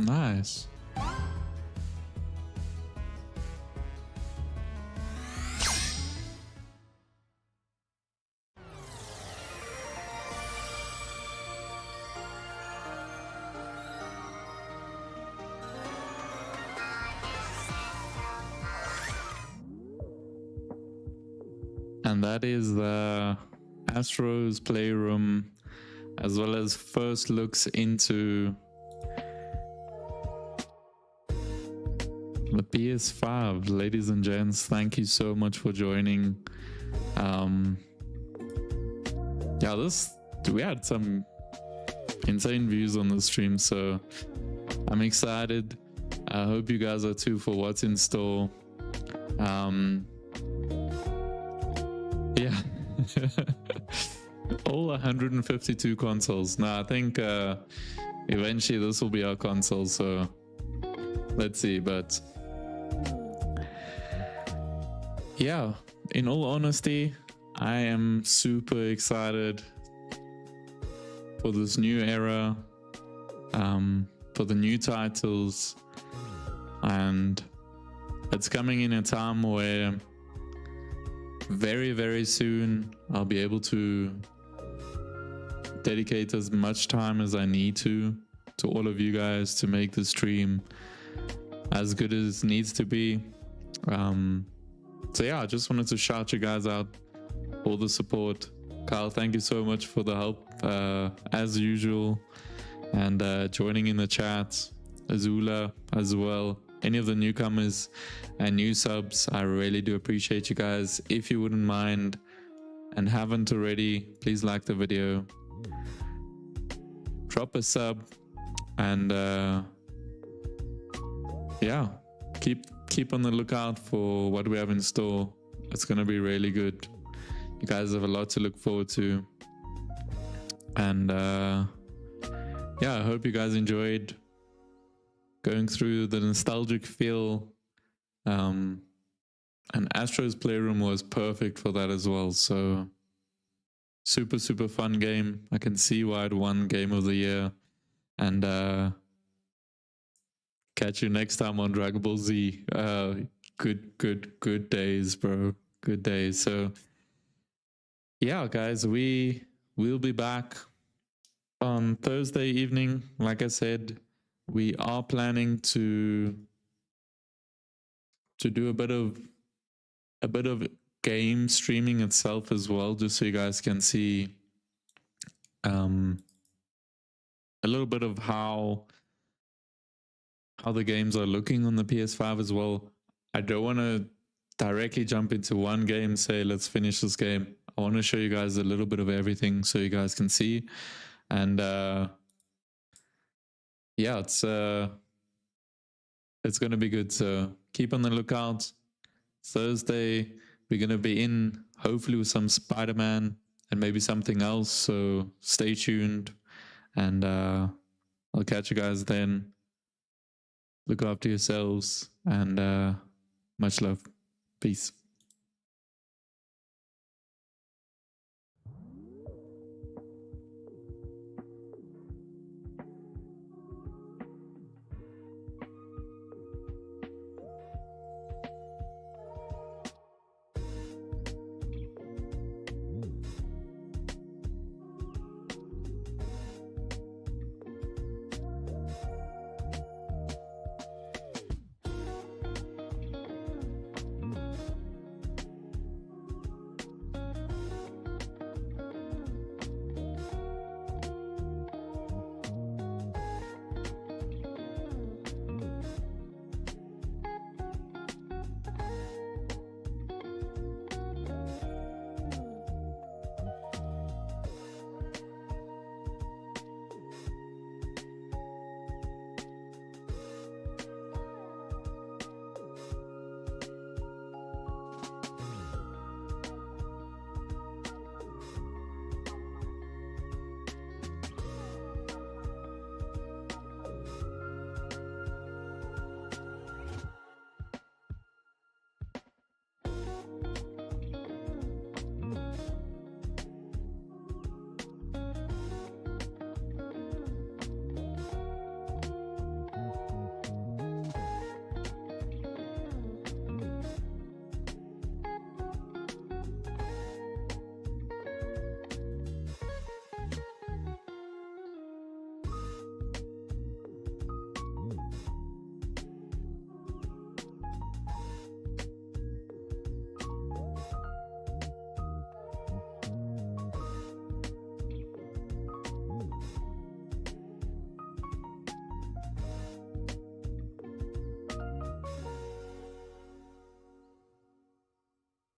Nice. And that is the Astro's Playroom, as well as first looks into the PS5. Ladies and gents, thank you so much for joining. Yeah, we had some insane views on the stream, so I'm excited. I hope you guys are too for what's in store. Yeah. All 152 consoles. No, I think eventually this will be our console, so let's see. But yeah, in all honesty, I am super excited for this new era, for the new titles, and it's coming in a time where very, very soon I'll be able to dedicate as much time as I need to all of you guys to make the stream as good as it needs to be. So yeah, I just wanted to shout you guys out, all the support. Kyle, thank you so much for the help as usual, and joining in the chat. Azula as well, any of the newcomers and new subs, I really do appreciate you guys. If you wouldn't mind and haven't already, please like the video, drop a sub, and yeah, keep on the lookout for what we have in store. It's gonna be really good. You guys have a lot to look forward to, and yeah, I hope you guys enjoyed going through the nostalgic feel. And Astro's Playroom was perfect for that as well. So super fun game. I can see why it won Game of the Year. And catch you next time on Dragon Ball Z. Good days, bro. Good days. So yeah, guys, we'll be back on Thursday evening. Like I said, we are planning to do a bit of game streaming itself as well, just so you guys can see a little bit of how the games are looking on the PS5 as well. I don't want to directly jump into one game, say let's finish this game. I want to show you guys a little bit of everything so you guys can see. And yeah, it's gonna be good. So keep on the lookout. Thursday we're gonna be in, hopefully with some Spider-Man and maybe something else. So stay tuned, and I'll catch you guys then. Look after yourselves, and much love. Peace.